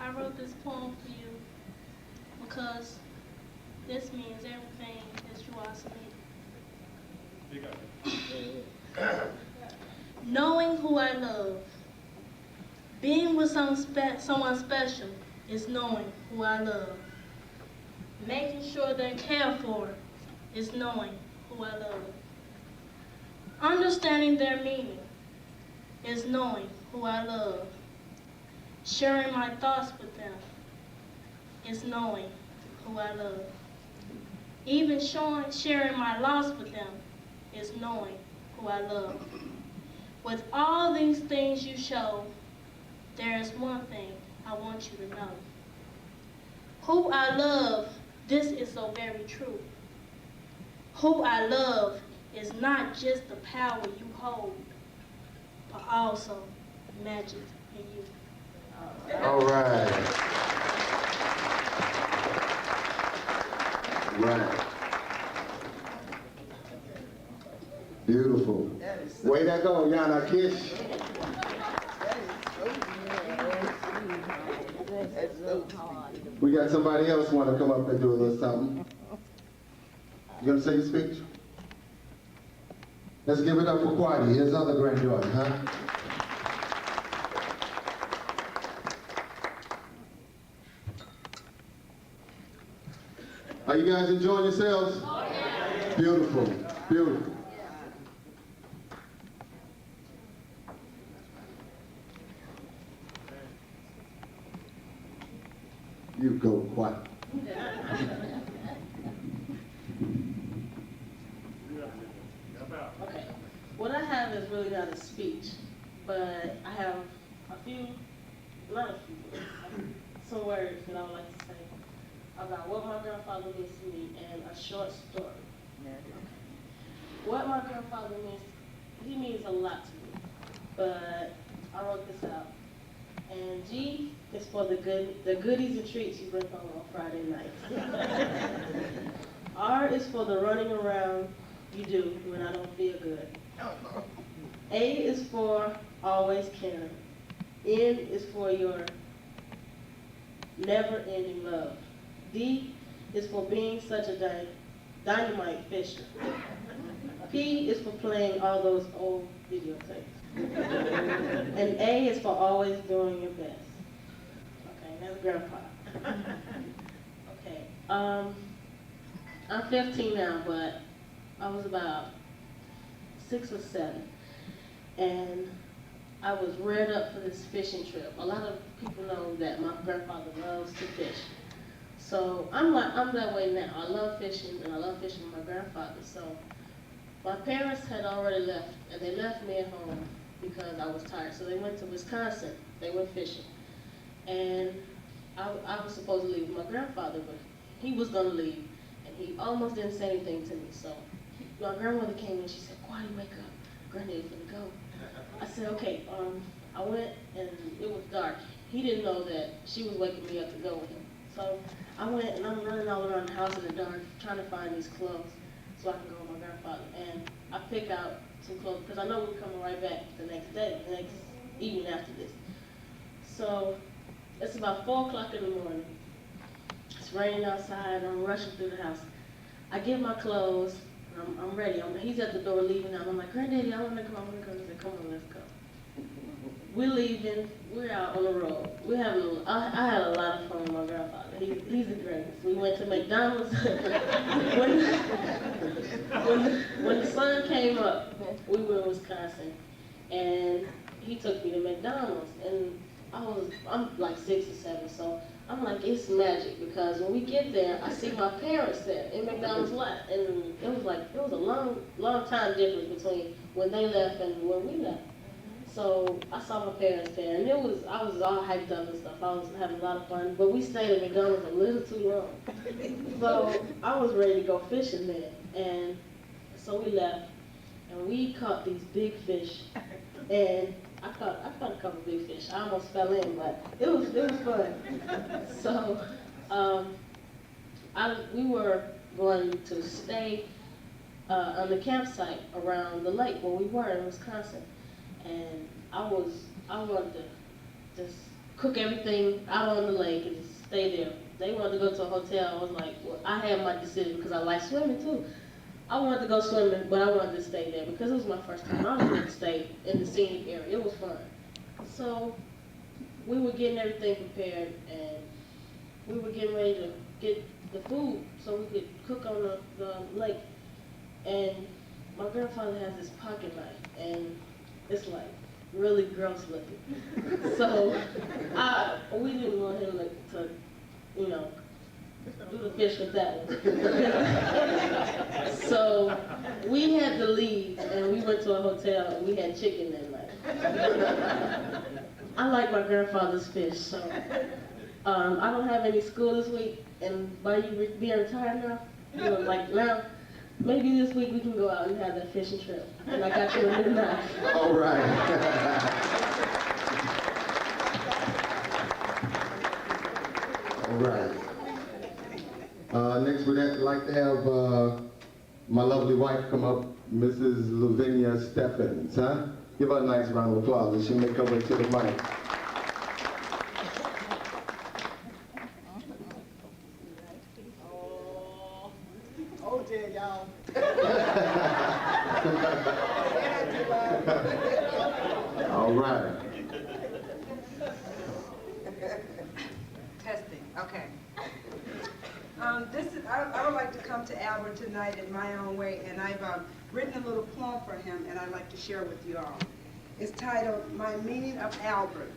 I wrote this poem for you because this means everything that you are to me. Knowing who I love, being with someone special is knowing who I love. Making sure they're cared for is knowing who I love. Understanding their meaning is knowing who I love. Sharing my thoughts with them is knowing who I love. Even sharing my loss with them is knowing who I love. With all these things you show, there is one thing I want you to know. Who I love, this is so very true. Who I love is not just the power you hold, but also magic in you. All right. Right. Beautiful. Way to go, Yana Kish. We got somebody else want to come up and do a little something. You gonna say your speech? Let's give it up for Quadi, his other granddaughter, huh? Are you guys enjoying yourselves? Oh, yeah. Beautiful, beautiful. You go quiet. Okay. What I have is really not a speech, but I have some words that I would like to say about what my grandfather means to me and a short story. What my grandfather means, he means a lot to me, but I wrote this out. And G is for the goodies and treats you bring home on Friday nights. R is for the running around you do when I don't feel good. A is for always caring. N is for your never-ending love. D is for being such a dynamite fisher. P is for playing all those old videotapes. And A is for always doing your best. Okay, that's Grandpa. Okay, I'm 15 now, but I was about 6 or 7. And I was reared up for this fishing trip. A lot of people know that my grandfather loves to fish. So I'm that way now. I love fishing, and I love fishing with my grandfather. So my parents had already left, and they left me at home because I was tired. So they went to Wisconsin. They went fishing. And I was supposed to leave with my grandfather, but he was going to leave, and he almost didn't say anything to me. So my grandmother came in, she said, "Quiet, wake up. Granddaddy's going to go." I said, okay. I went, and it was dark. He didn't know that she was waking me up to go with him. So I went, and I'm running all around the house in the dark, trying to find these clothes so I can go with my grandfather. And I pick out some clothes, because I know we're coming right back the next day, the next evening after this. So it's about 4 o'clock in the morning. It's raining outside, I'm rushing through the house. I get my clothes, and I'm ready. He's at the door leaving out. I'm like, "Granddaddy, I want to go. He said, "Come on, let's go." We're leaving. We're out on the road. I had a lot of fun with my grandfather. He's the greatest. We went to McDonald's. when the sun came up, we were in Wisconsin, and he took me to McDonald's. And I'm like 6 or 7, so I'm like, it's magic, because when we get there, I see my parents there in McDonald's lot, and it was a long time difference between when they left and when we left. So I saw my parents there, and I was all hyped up and stuff. I was having a lot of fun, but we stayed at McDonald's a little too long. So I was ready to go fishing there, and so we left, and we caught these big fish, and I caught a couple big fish. I almost fell in, but it was fun. So we were going to stay on the campsite around the lake where we were in Wisconsin. And I wanted to just cook everything out on the lake and just stay there. They wanted to go to a hotel. I was like, well, I had my decision because I like swimming too. I wanted to go swimming, but I wanted to stay there because it was my first time. I was going to stay in the scenic area. It was fun. So we were getting everything prepared, and we were getting ready to get the food so we could cook on the lake. And my grandfather has this pocket knife, and it's like really gross looking. So we didn't want him to do the fish with that one. So we had to leave, and we went to a hotel, and we had chicken that night. I like my grandfather's fish, so I don't have any school this week, and by you being retired now, now, maybe this week we can go out and have that fishing trip. And I got you a new knife. All right. All right. Next, we'd like to have my lovely wife come up, Mrs. Lavinia Steffens, huh? Give her a nice round of applause, and she may come into the mic. Oh dear, y'all. All right. Testing, okay. I would like to come to Albert tonight in my own way, and I've written a little poem for him, and I'd like to share with you all. It's titled, My Meaning of Albert.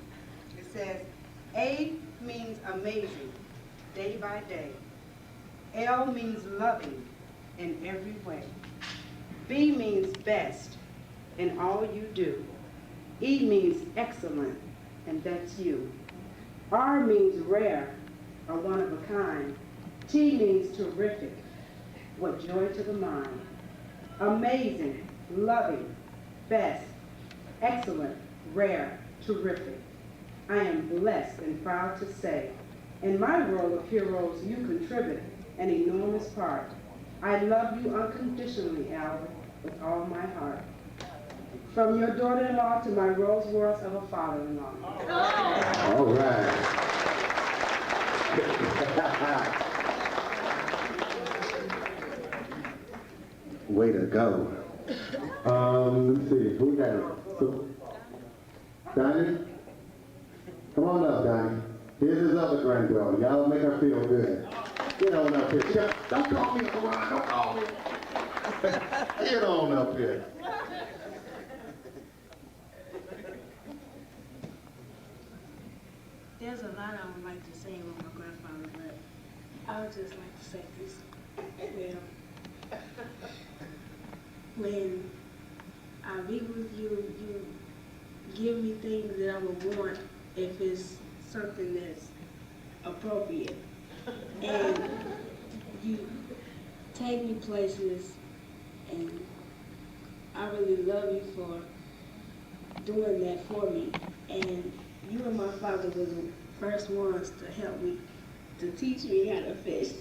It says, A means amazing, day by day. L means loving in every way. B means best in all you do. E means excellent, and that's you. R means rare, or one of a kind. T means terrific, what joy to the mind. Amazing, loving, best, excellent, rare, terrific. I am blessed and proud to say, in my role of heroes, you contribute an enormous part. I love you unconditionally, Albert, with all my heart. From your daughter-in-law to my Rolls Royce of a father-in-law. All right. Way to go. Let me see, who we got? So, Donnie? Come on up, Donnie. Here's his other granddaughter. Y'all make her feel good. Get on up here. Don't call me around. Don't call me. Get on up here. There's a lot I would like to say with my grandfather, but I would just like to say this. When I be with you, you give me things that I would want if it's something that's appropriate. And you take me places, and I really love you for doing that for me. And you and my father were the first ones to help me, to teach me how to fish.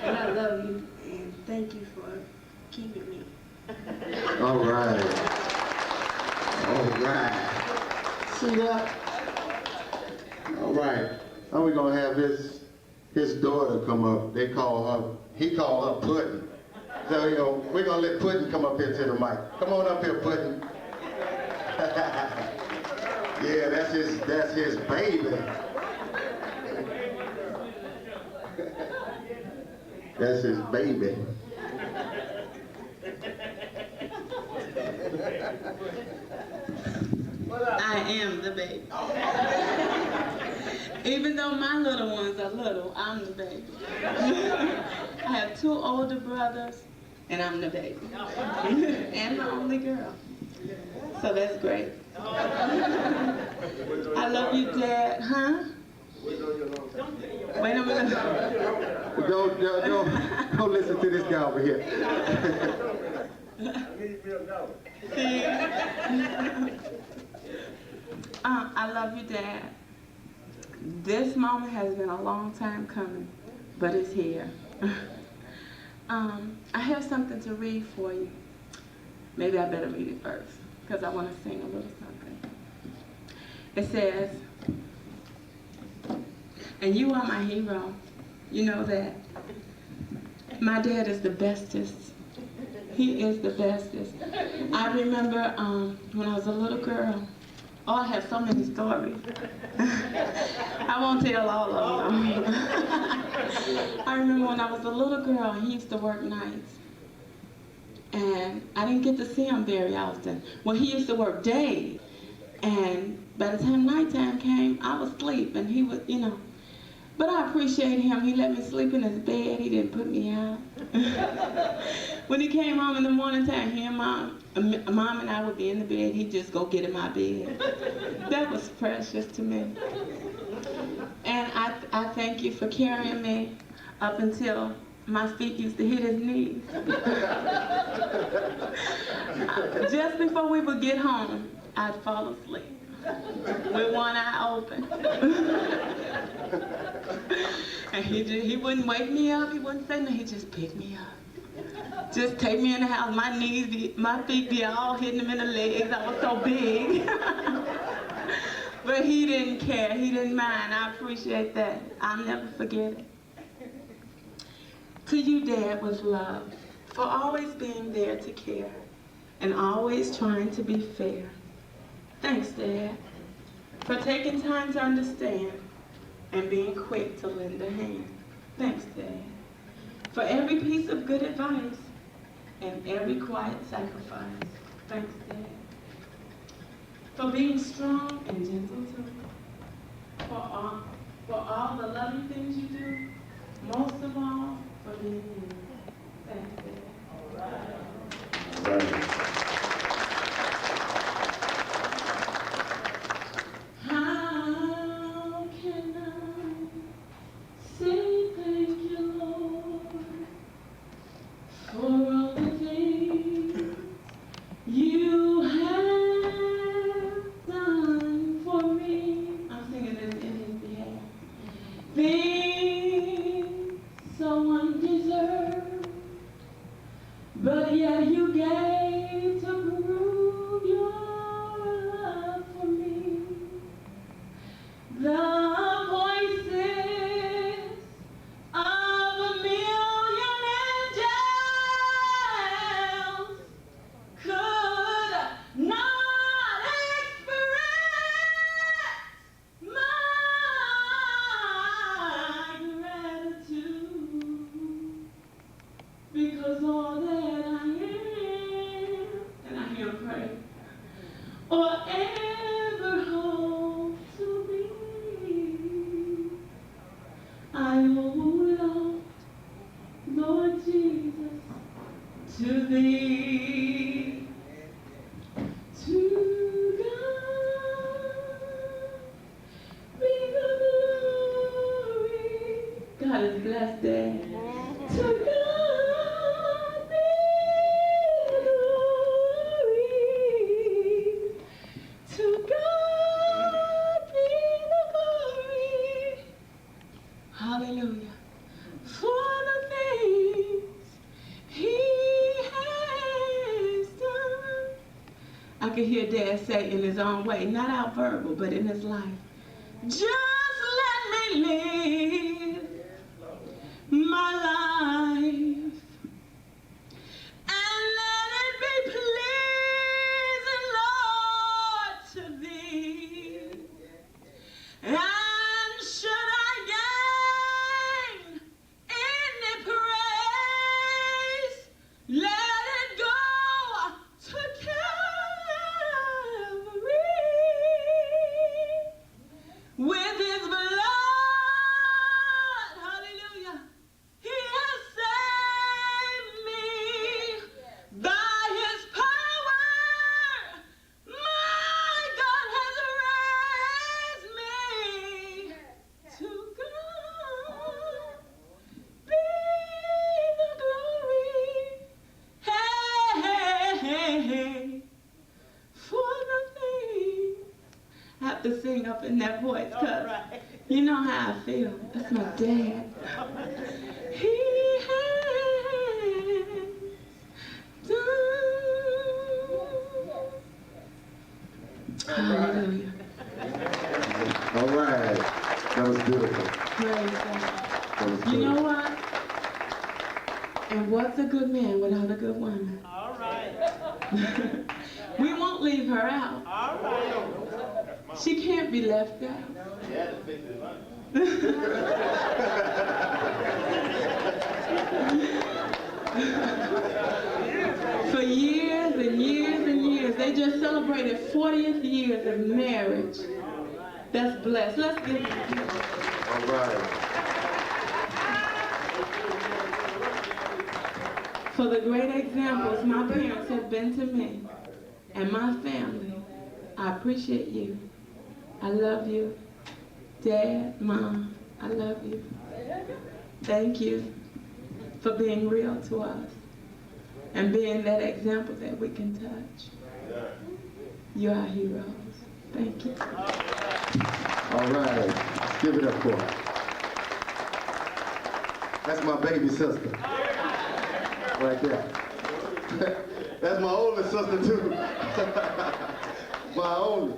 And I love you, and thank you for keeping me. All right. All right. See that? All right. Now we're going to have his daughter come up. He call her Puddin'. So we're going to let Puddin' come up here to the mic. Come on up here, Puddin'. Yeah, that's his baby. That's his baby. I am the baby. Even though my little ones are little, I'm the baby. I have 2 older brothers, and I'm the baby. And the only girl. So that's great. I love you, Dad. Huh? Wait a minute. Don't listen to this guy over here. See? I love you, Dad. This moment has been a long time coming, but it's here. I have something to read for you. Maybe I better read it first, because I want to sing a little something. It says, and you are my hero. You know that. My dad is the bestest. He is the bestest. I remember when I was a little girl. Oh, I have so many stories. I won't tell all of them. I remember when I was a little girl, he used to work nights. And I didn't get to see him very often. Well, he used to work days. And by the time nighttime came, I was asleep, and he was, But I appreciate him. He let me sleep in his bed. He didn't put me out. When he came home in the morning time, he and Mom and I would be in the bed. He'd just go get in my bed. That was precious to me. And I thank you for carrying me up until my feet used to hit his knees. Just before we would get home, I'd fall asleep with one eye open. And he wouldn't wake me up, he wouldn't say nothing, he'd just pick me up. Just take me in the house, my feet be all hitting him in the legs, I was so big. But he didn't care, he didn't mind, I appreciate that. I'll never forget it. To you, Dad, with love, for always being there to care, and always trying to be fair. Thanks, Dad, for taking time to understand and being quick to lend a hand. Thanks, Dad, for every piece of good advice and every quiet sacrifice. Thanks, Dad, for being strong and gentle too, for all the loving things you do, most of all, for being you. Thanks, Dad. All right. How can I say thank you, Lord, for all the things you have done for me? I'm singing this in his behalf. Things so undeserved, but yet you gave To God be the glory. God is blessed, Dad. To God be the glory. To God be the glory. Hallelujah. For the things He has done. I can hear Dad say in his own way, not out verbal, but in his life, just let me live my life and let it be pleasing, Lord, to Thee. And should I gain any praise, let it go to Calvary. With His blood, hallelujah, He has saved me. By His power, my God has raised me. To God be the glory. Hey, hey, hey, hey. For nothing. I have to sing up in that voice, because you know how I feel. That's my dad. He has done. Hallelujah. All right. That was beautiful. Praise God. That was You good. know what? And what's a good man without a good woman? All right. We won't leave her out. All right. She can't be left out. For years and years and years, they just celebrated 40th years of marriage. That's blessed. Let's give it. All right. For the great examples my parents have been to me and my family, I appreciate you. I love you. Dad, Mom, I love you. Thank you for being real to us and being that example that we can touch. You're our heroes. Thank you. All right. Let's give it up for her. That's my baby sister. Right there. That's my oldest sister too. My only.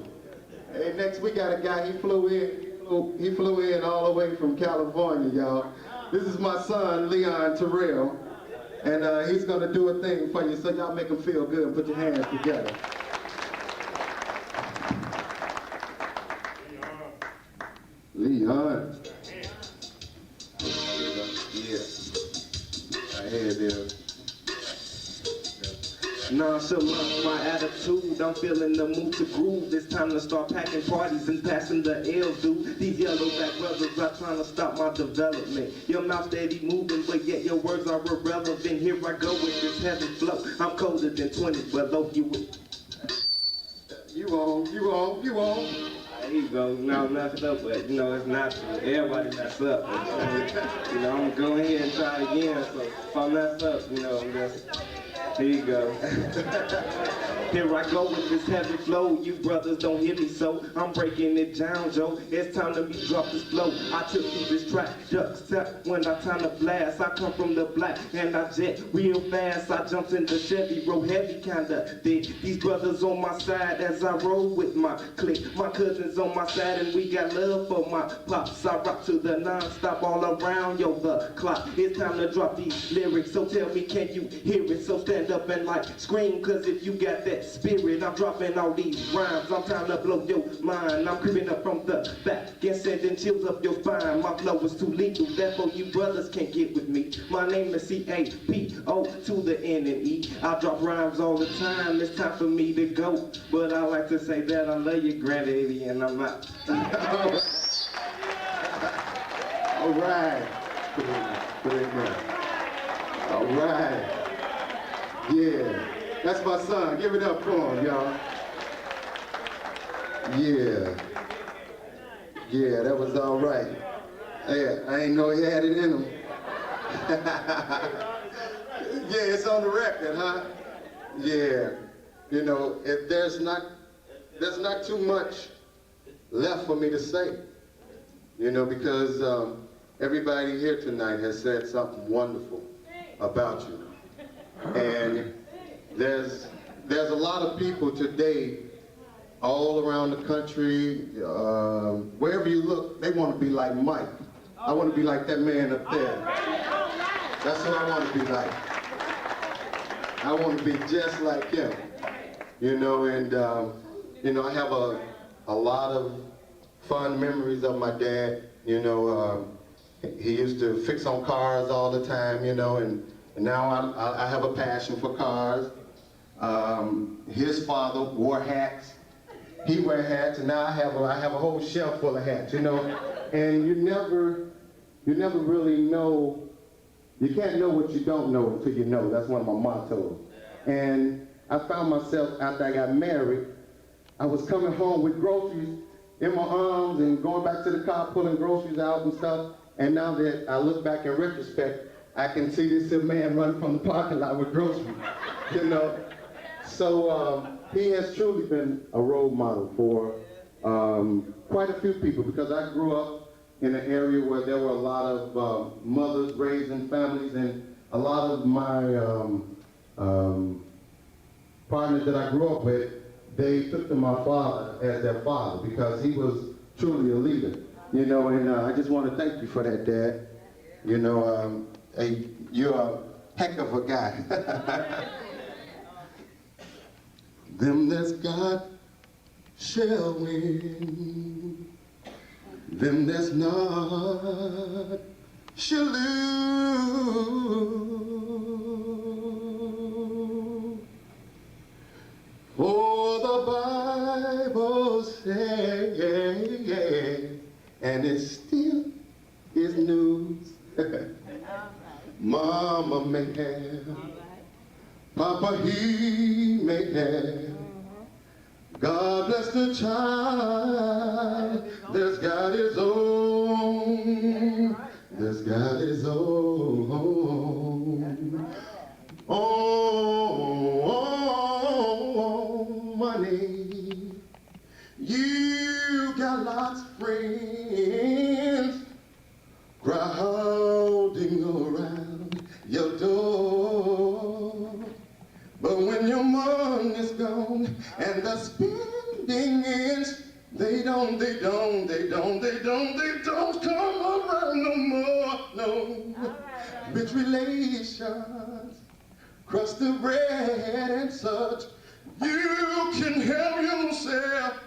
Hey, next we got a guy, he flew in all the way from California, y'all. This is my son, Leon Terrell. And he's gonna do a thing for you, so y'all make him feel good and put your hands together. Leon. Yeah. Right here, there. Nonchalant, my attitude, I'm feeling the mood to groove. It's time to start packing parties and passing the L, dude. These yellowback brothers are trying to stop my development. Your mouth steady moving, but yet your words are irrelevant. Here I go with this heavy flow. I'm colder than 20 below you. You on. There you go. Now I'm messed up, but you know, it's natural. Everybody mess up. But, you know, I'm gonna go ahead and try again. So if I mess up, you know, I'm just... Here you go. Here I go with this heavy flow. You brothers don't hear me, so I'm breaking it down, Joe. It's time to be drop this flow. I took through this track, duck step when I time to blast. I come from the black and I jet real fast. I jumped in the Chevy, roll heavy kinda thick. These brothers on my side as I roll with my clique. My cousins on my side and we got love for my pops. I rock to the non-stop all around, yo, the clock. It's time to drop these lyrics, so tell me, can you hear it? So stand up and like scream, cause if you got that spirit, I'm dropping all these rhymes. I'm trying to blow your mind. I'm creeping up from the back and sending chills up your spine. My flow is too lethal, therefore you brothers can't get with me. My name is C-A-P-O to the N-N-E. I drop rhymes all the time, it's time for me to go. But I like to say that I love you, granddaddy, and I'm out. All right. Put it in there. All right. Yeah, that's my son. Give it up for him, y'all. Yeah. Yeah, that was all right. Yeah, I ain't know he had it in him. Yeah, it's on the record, huh? Yeah. You know, if there's not too much left for me to say, you know, because everybody here tonight has said something wonderful about you. And there's a lot of people today all around the country, wherever you look, they want to be like Mike. I want to be like that man up there. That's what I want to be like. I want to be just like him, you know, and, you know, I have a lot of fond memories of my dad, you know. He used to fix on cars all the time, you know, and now I have a passion for cars. His father wore hats. He wear hats, and now I have a whole shelf full of hats, you know. And you never really know. You can't know what you don't know until you know. That's one of my mottos. And I found myself, after I got married, I was coming home with groceries in my arms and going back to the car, pulling groceries out and stuff. And now that I look back in retrospect, I can see this man running from the parking lot with groceries, you know. So he has truly been a role model for quite a few people, because I grew up in an area where there were a lot of mothers raising families, and a lot of my partners that I grew up with, they took to my father as their father because he was truly a leader, you know, and I just want to thank you for that, Dad. You know, you're a heck of a guy. Them that's got shall win. Them that's not shall lose. For the Bible says, and it still is news. Mama may have, Papa he may have. God bless the child that's got his own, that's got his own. Oh, money, you got lots of friends crowding around your door. But when your money's gone and the spending ends, they don't come around no more, no. Rich relations, crust the bread and such. You can help yourself,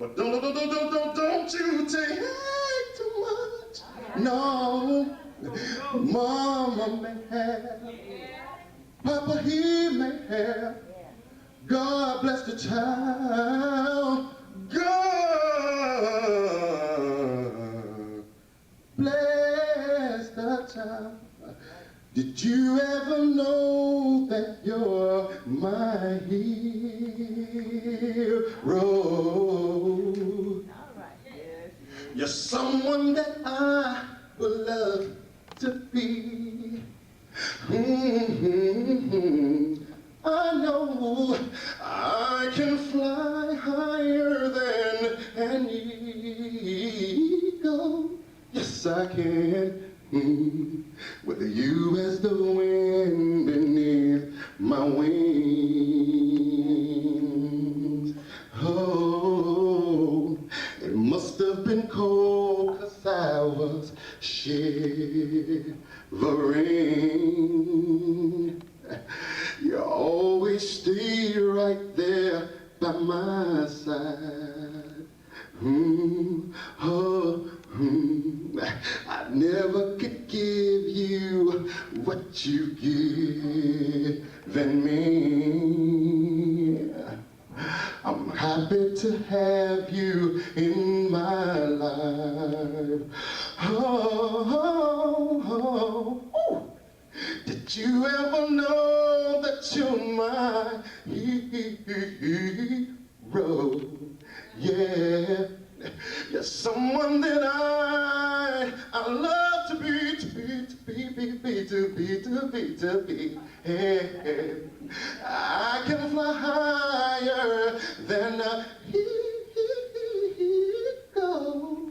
but don't you take too much. No, Mama may have, Papa he may have. God bless the child. God bless the child. Did you ever know that you're my hero? You're someone that I would love to be. I know I can fly higher than an eagle. Yes, I can. With you as the wind beneath my wings. Oh, it must have been cold 'cause I was shivering. You always stay right there by my side. I never could give you what you've given me. I'm happy to have you in my life. Did you ever know that you're my hero? Yeah, you're someone that I love to be. Yeah. I can fly higher than a eagle.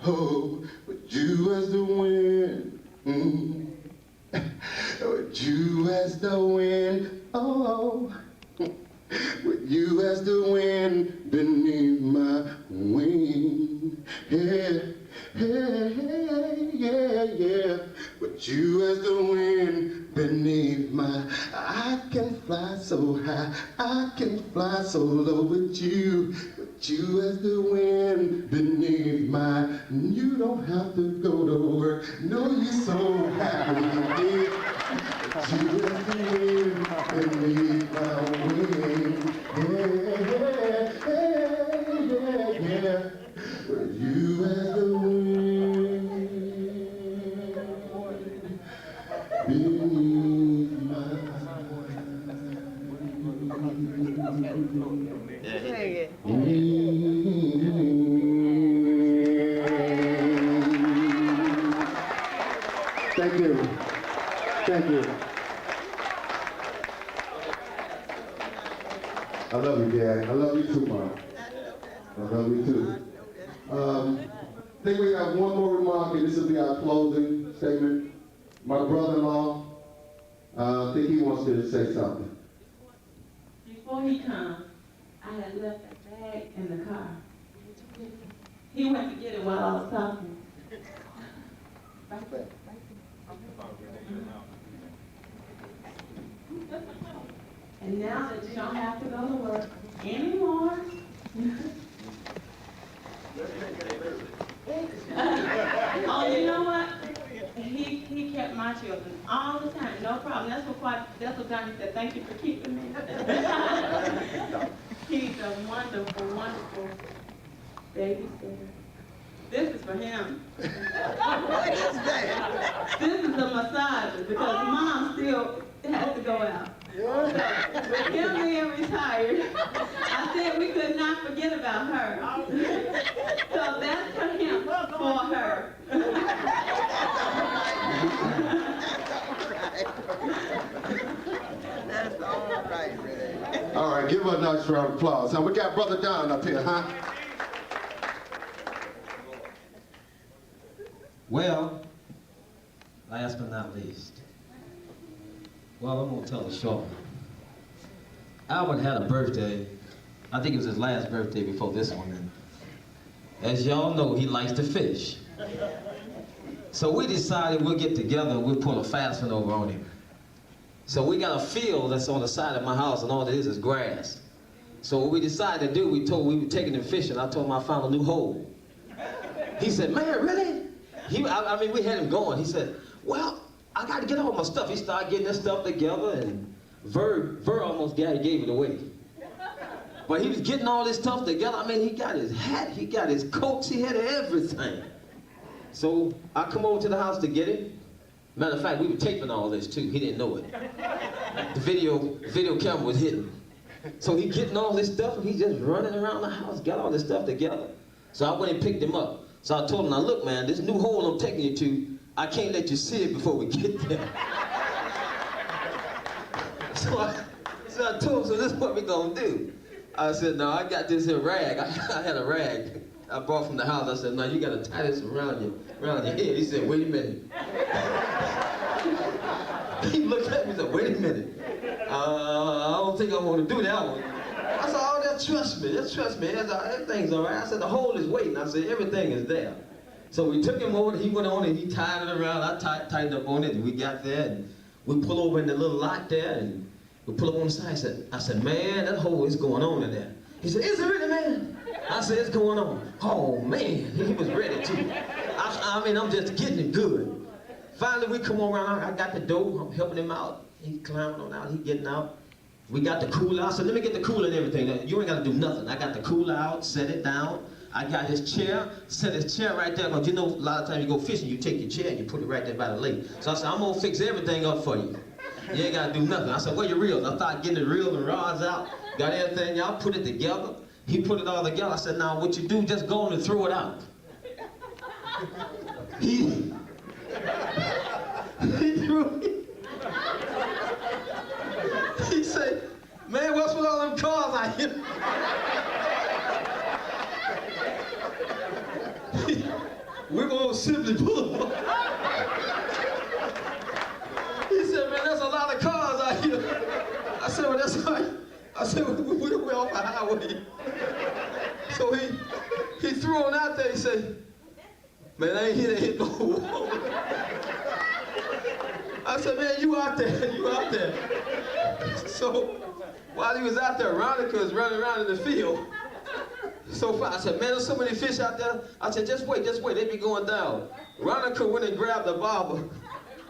Oh, with you as the wind. With you as the wind. Oh, with you as the wind beneath my wing. Yeah, yeah. With you as the wind beneath my, I can fly so high, I can fly so low with you as the wind beneath my, you don't have to go to work, no, you're so happy, yeah. With you as the wind beneath my wing, yeah. With you as the wind beneath my Thank you. Thank you. I love you, Dad. I love you too, Mom. I love you too. I think we have one more remark, and this will be our closing statement. My brother-in-law, I think he wants to say something. Before he comes, I had left a bag in the car. He went to get it while I was talking. Right there. And now that you don't have to go to work anymore, oh, you know what? He kept my children all the time, no problem. That's what Donnie said. Thank you for keeping me. He's a wonderful, wonderful babysitter. This is for him. What is that? This is a massager because Mom still has to go out. With him being retired, I said we could not forget about her. So that's for him, for her. That's all right, Ray. All right, give her a nice round of applause. Now we got Brother Don up here, huh? Well, last but not least, well, I'm gonna tell a short one. Albert had a birthday, I think it was his last birthday before this one, and as y'all know, he likes to fish. So we decided we'll get together and we'll put a fastening over on him. So we got a field that's on the side of my house, and all it is grass. So what we decided to do, we were taking him fishing. I told him I found a new hole. He said, man, really? I mean, we had him going. He said, well, I got to get all my stuff. He started getting his stuff together, and Ver almost gave it away. But he was getting all this stuff together. I mean, he got his hat, he got his coats, he had everything. So I come over to the house to get him. Matter of fact, we were taping all this too. He didn't know it. The video camera was hidden. So he getting all this stuff, and he just running around the house, got all this stuff together. So I went and picked him up. So I told him, now look, man, this new hole I'm taking you to, I can't let you see it before we get there. So I told him, so this is what we're gonna do. I said, no, I got this here rag. I had a rag I brought from the house. I said, no, you gotta tie this around your head. He said, wait a minute. He looked at me and said, wait a minute. I don't think I want to do that one. I said, oh, trust me. Everything's all right. I said, the hole is waiting. I said, everything is there. So we took him over, he went on and he tied it around. I tightened up on it, and we got there, and we pull over in the little lot there, and we pull up on the side. I said, man, that hole is going on in there. He said, is it really, man? I said, it's going on. Oh, man, he was ready too. I mean, I'm just getting it good. Finally, we come around, I got the door, I'm helping him out. He's climbing on out, he's getting out. We got the cooler out. I said, let me get the cooler and everything. You ain't got to do nothing. I got the cooler out, set it down. I got his chair, set his chair right there, because you know, a lot of times you go fishing, you take your chair and you put it right there by the lake. So I said, I'm gonna fix everything up for you. You ain't gotta do nothing. I said, where your reels? I started getting the reels and rods out, got everything, y'all put it together. He put it all together. I said, now what you do, just go on and throw it out. He threw it. He said, man, what's with all them cars out here? We're gonna simply pull them. He said, man, there's a lot of cars out here. I said, well, that's right. I said, we're off the highway. So he threw them out there. He said, man, I ain't here to hit no wall. I said, man, you out there, you out there. So while he was out there, Veronica was running around in the field. So far, I said, man, there's so many fish out there. I said, just wait, they be going down. Veronica went and grabbed the bobber,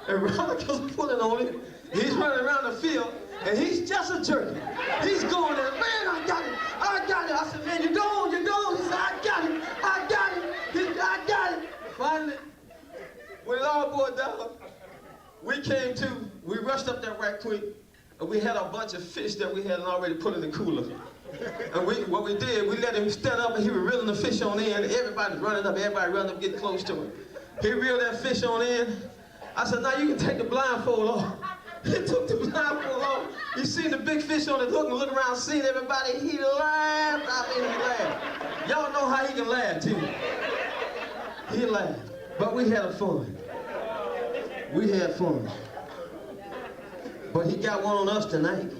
and Veronica's pulling on it. He's running around the field, and he's just a turkey. He's going there, man, I got it. I said, man, you're gone. He said, I got it. I got it. Finally, when it all boiled down, we rushed up there right quick, and we had a bunch of fish that we had already put in the cooler. And what we did, we let him stand up, and he was reeling the fish on in. Everybody's running up, getting close to him. He reeled that fish on in. I said, now you can take the blindfold off. He took the blindfold off. He seen the big fish on the hook and looked around, seen everybody. He laughed. He laughed. Y'all know how he can laugh, too. He laughed. But we had fun. We had fun. But he got one on us tonight.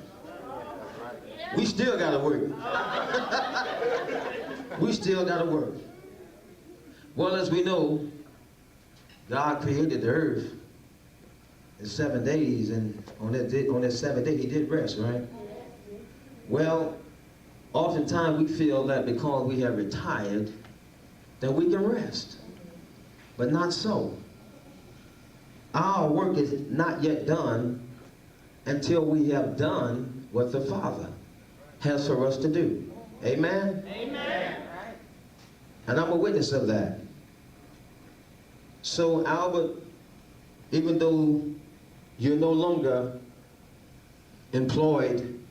We still gotta work. We still gotta work. Well, as we know, God created the earth in 7 days, and on that 7th day, he did rest, right? Well, oftentimes we feel that because we have retired, that we can rest. But not so. Our work is not yet done until we have done what the Father has for us to do. Amen? Amen. And I'm a witness of that. So, Albert, even though you're no longer employed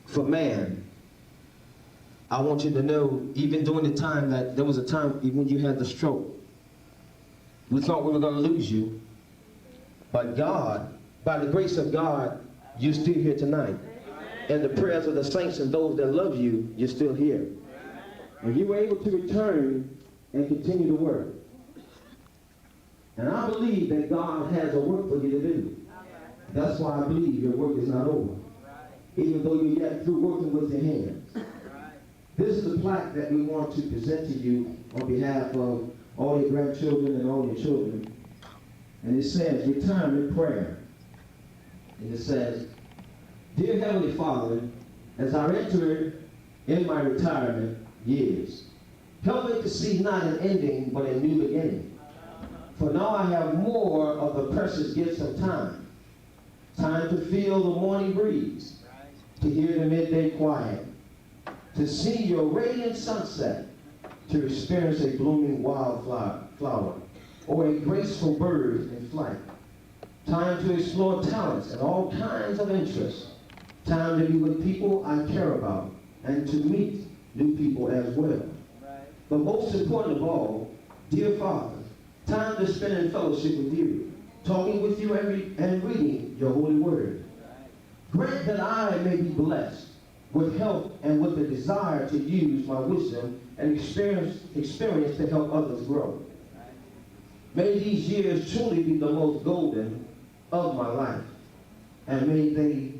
for man, I want you to know, even during the time that there was a time even when you had the stroke, we thought we were going to lose you, but God, by the grace of God, you're still here tonight. And the prayers of the saints and those that love you, you're still here. And you were able to return and continue to work. And I believe that God has a work for you to do. That's why I believe your work is not over. Even though you're yet through working with your hands. This is a plaque that we want to present to you on behalf of all your grandchildren and all your children. And it says, retirement prayer. And it says, dear Heavenly Father, as I enter in my retirement years, help me to see not an ending, but a new beginning. For now I have more of the precious gifts of time. Time to feel the morning breeze, to hear the midday quiet, to see your radiant sunset, to experience a blooming wildflower, or a graceful bird in flight. Time to explore talents and all kinds of interests. Time to be with people I care about and to meet new people as well. But most important of all, dear Father, time to spend in fellowship with you, talking with you and reading your holy word. Grant that I may be blessed with health and with the desire to use my wisdom and experience to help others grow. May these years truly be the most golden of my life, and may they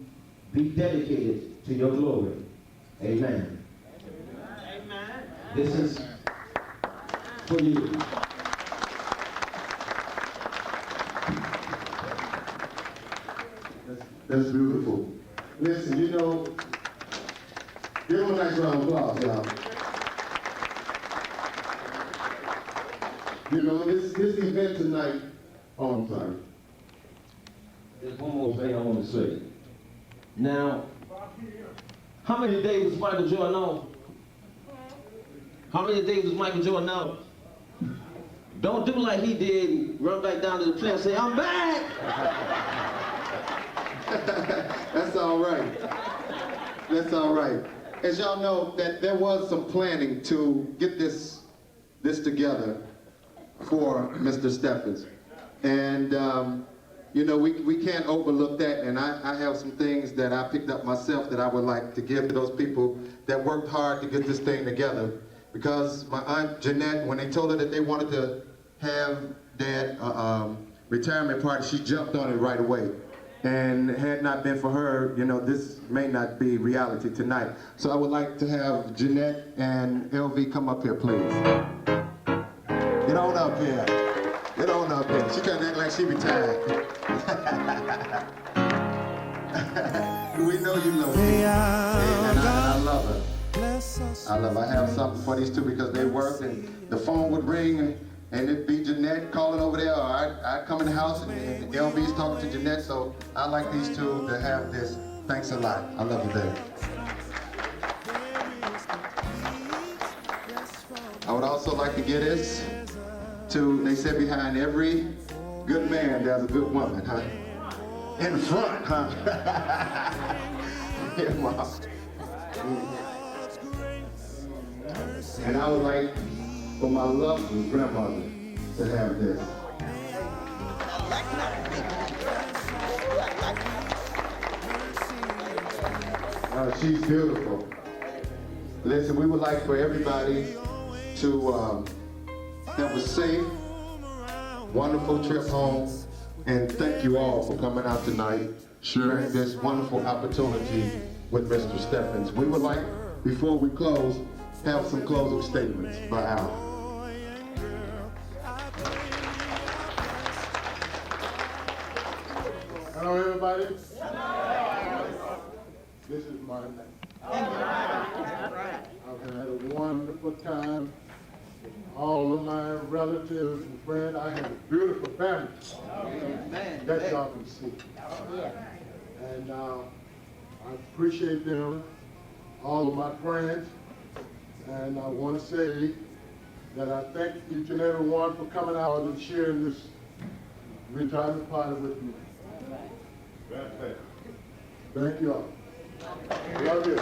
be dedicated to your glory. Amen. Amen. This is for you. That's beautiful. Listen, you know, give them a nice round of applause, y'all. You know, this event tonight, oh, I'm sorry. There's one more thing I want to say. Now, how many days was Michael Jordan on? How many days was Michael Jordan out? Don't do like he did and run back down to the plane and say, I'm back! That's all right. That's all right. As y'all know, that there was some planning to get this together for Mr. Steffens. And, you know, we can't overlook that, and I have some things that I picked up myself that I would like to give to those people that worked hard to get this thing together. Because my Aunt Jeanette, when they told her that they wanted to have Dad retirement party, she jumped on it right away. And had not been for her, you know, this may not be reality tonight. So I would like to have Jeanette and LV come up here, please. Get on up here. Get on up here. She trying to act like she retired. We know you love her. And I love her. I love her. I have something for these two because they work, and the phone would ring and it'd be Jeanette calling over there, or I'd come in the house and LV's talking to Jeanette, so I like these two to have this. Thanks a lot. I love you, baby. I would also like to give this to, they said behind every good man, there's a good woman, huh? In front, huh? Yeah, Mom. And I would like for my lovely grandmother to have this. She's beautiful. Listen, we would like for everybody to have a safe, wonderful trip home, and thank you all for coming out tonight, sharing this wonderful opportunity with Mr. Steffens. We would like, before we close, have some closing statements by Al. Hello, everybody. This is my name. I've had a wonderful time with all of my relatives and friends. I have a beautiful family that y'all can see. And I appreciate them, all of my friends. And I want to say that I thank each and every one for coming out and sharing this retirement party with me. Thank you all. Love you.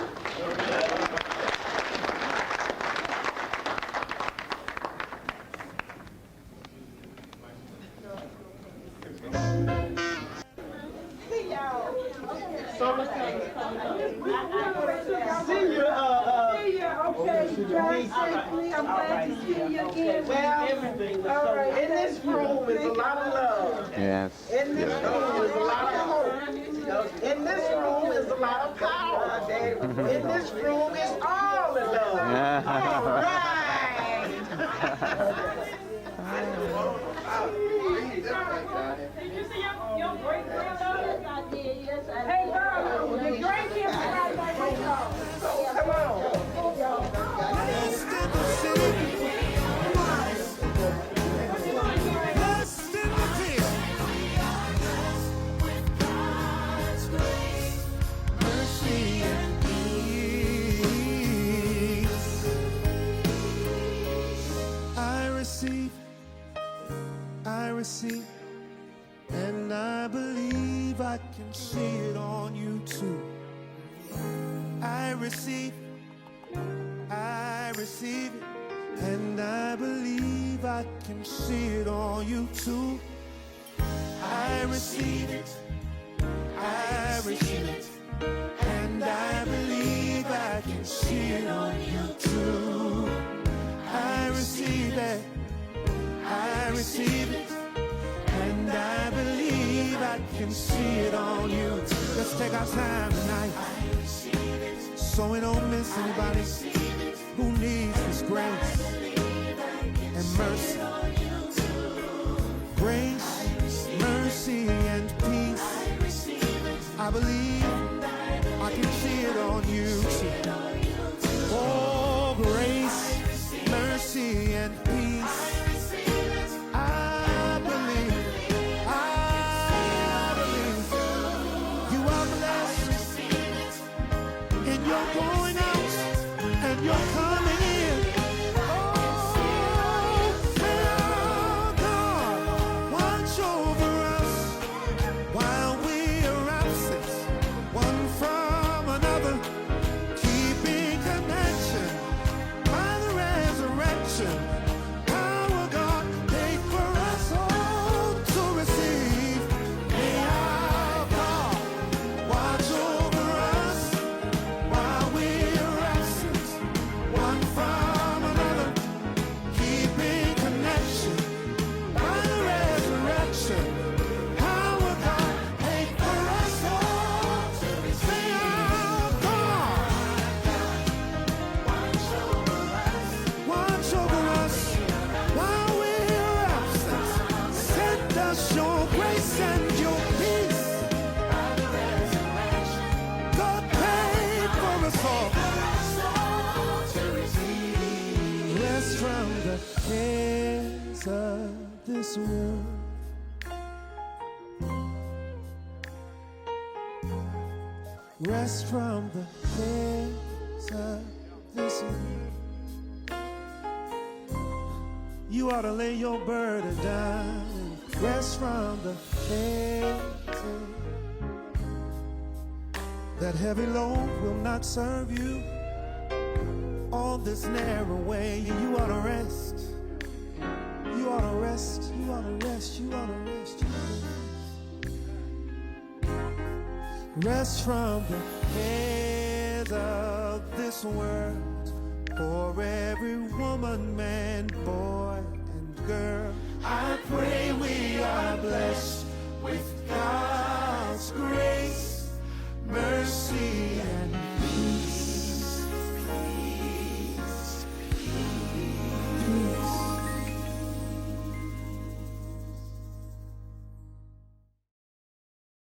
I'm glad to see you again. Well, all right. In this room is a lot of love. Yes. In this room is a lot of hope. In this room is a lot of power. In this room is all the love. All right. Did you see your great granddaughter? I did, yes. Hey, girl, the grandkids are right by you. Come on. I receive, and I believe I can see it on you too. I receive it, and I believe I can see it on you too. I receive it, and I believe I can see it on you too. I receive it, and I believe I can see it on you. Let's take our time tonight, so we don't miss anybody who needs His grace and mercy. Grace, mercy, and peace. I believe I can see it on you too. Oh, grace, mercy, and peace. You're coming in. rest from the cares of this world. You ought to lay your burden down and rest from the cares of that heavy load will not serve you on this narrow way. You ought to rest. You ought to rest. You ought to rest. You ought to rest. You ought to rest. Rest from the cares of this world. For every woman, man, boy, and girl, I pray we are blessed with God's grace, mercy, and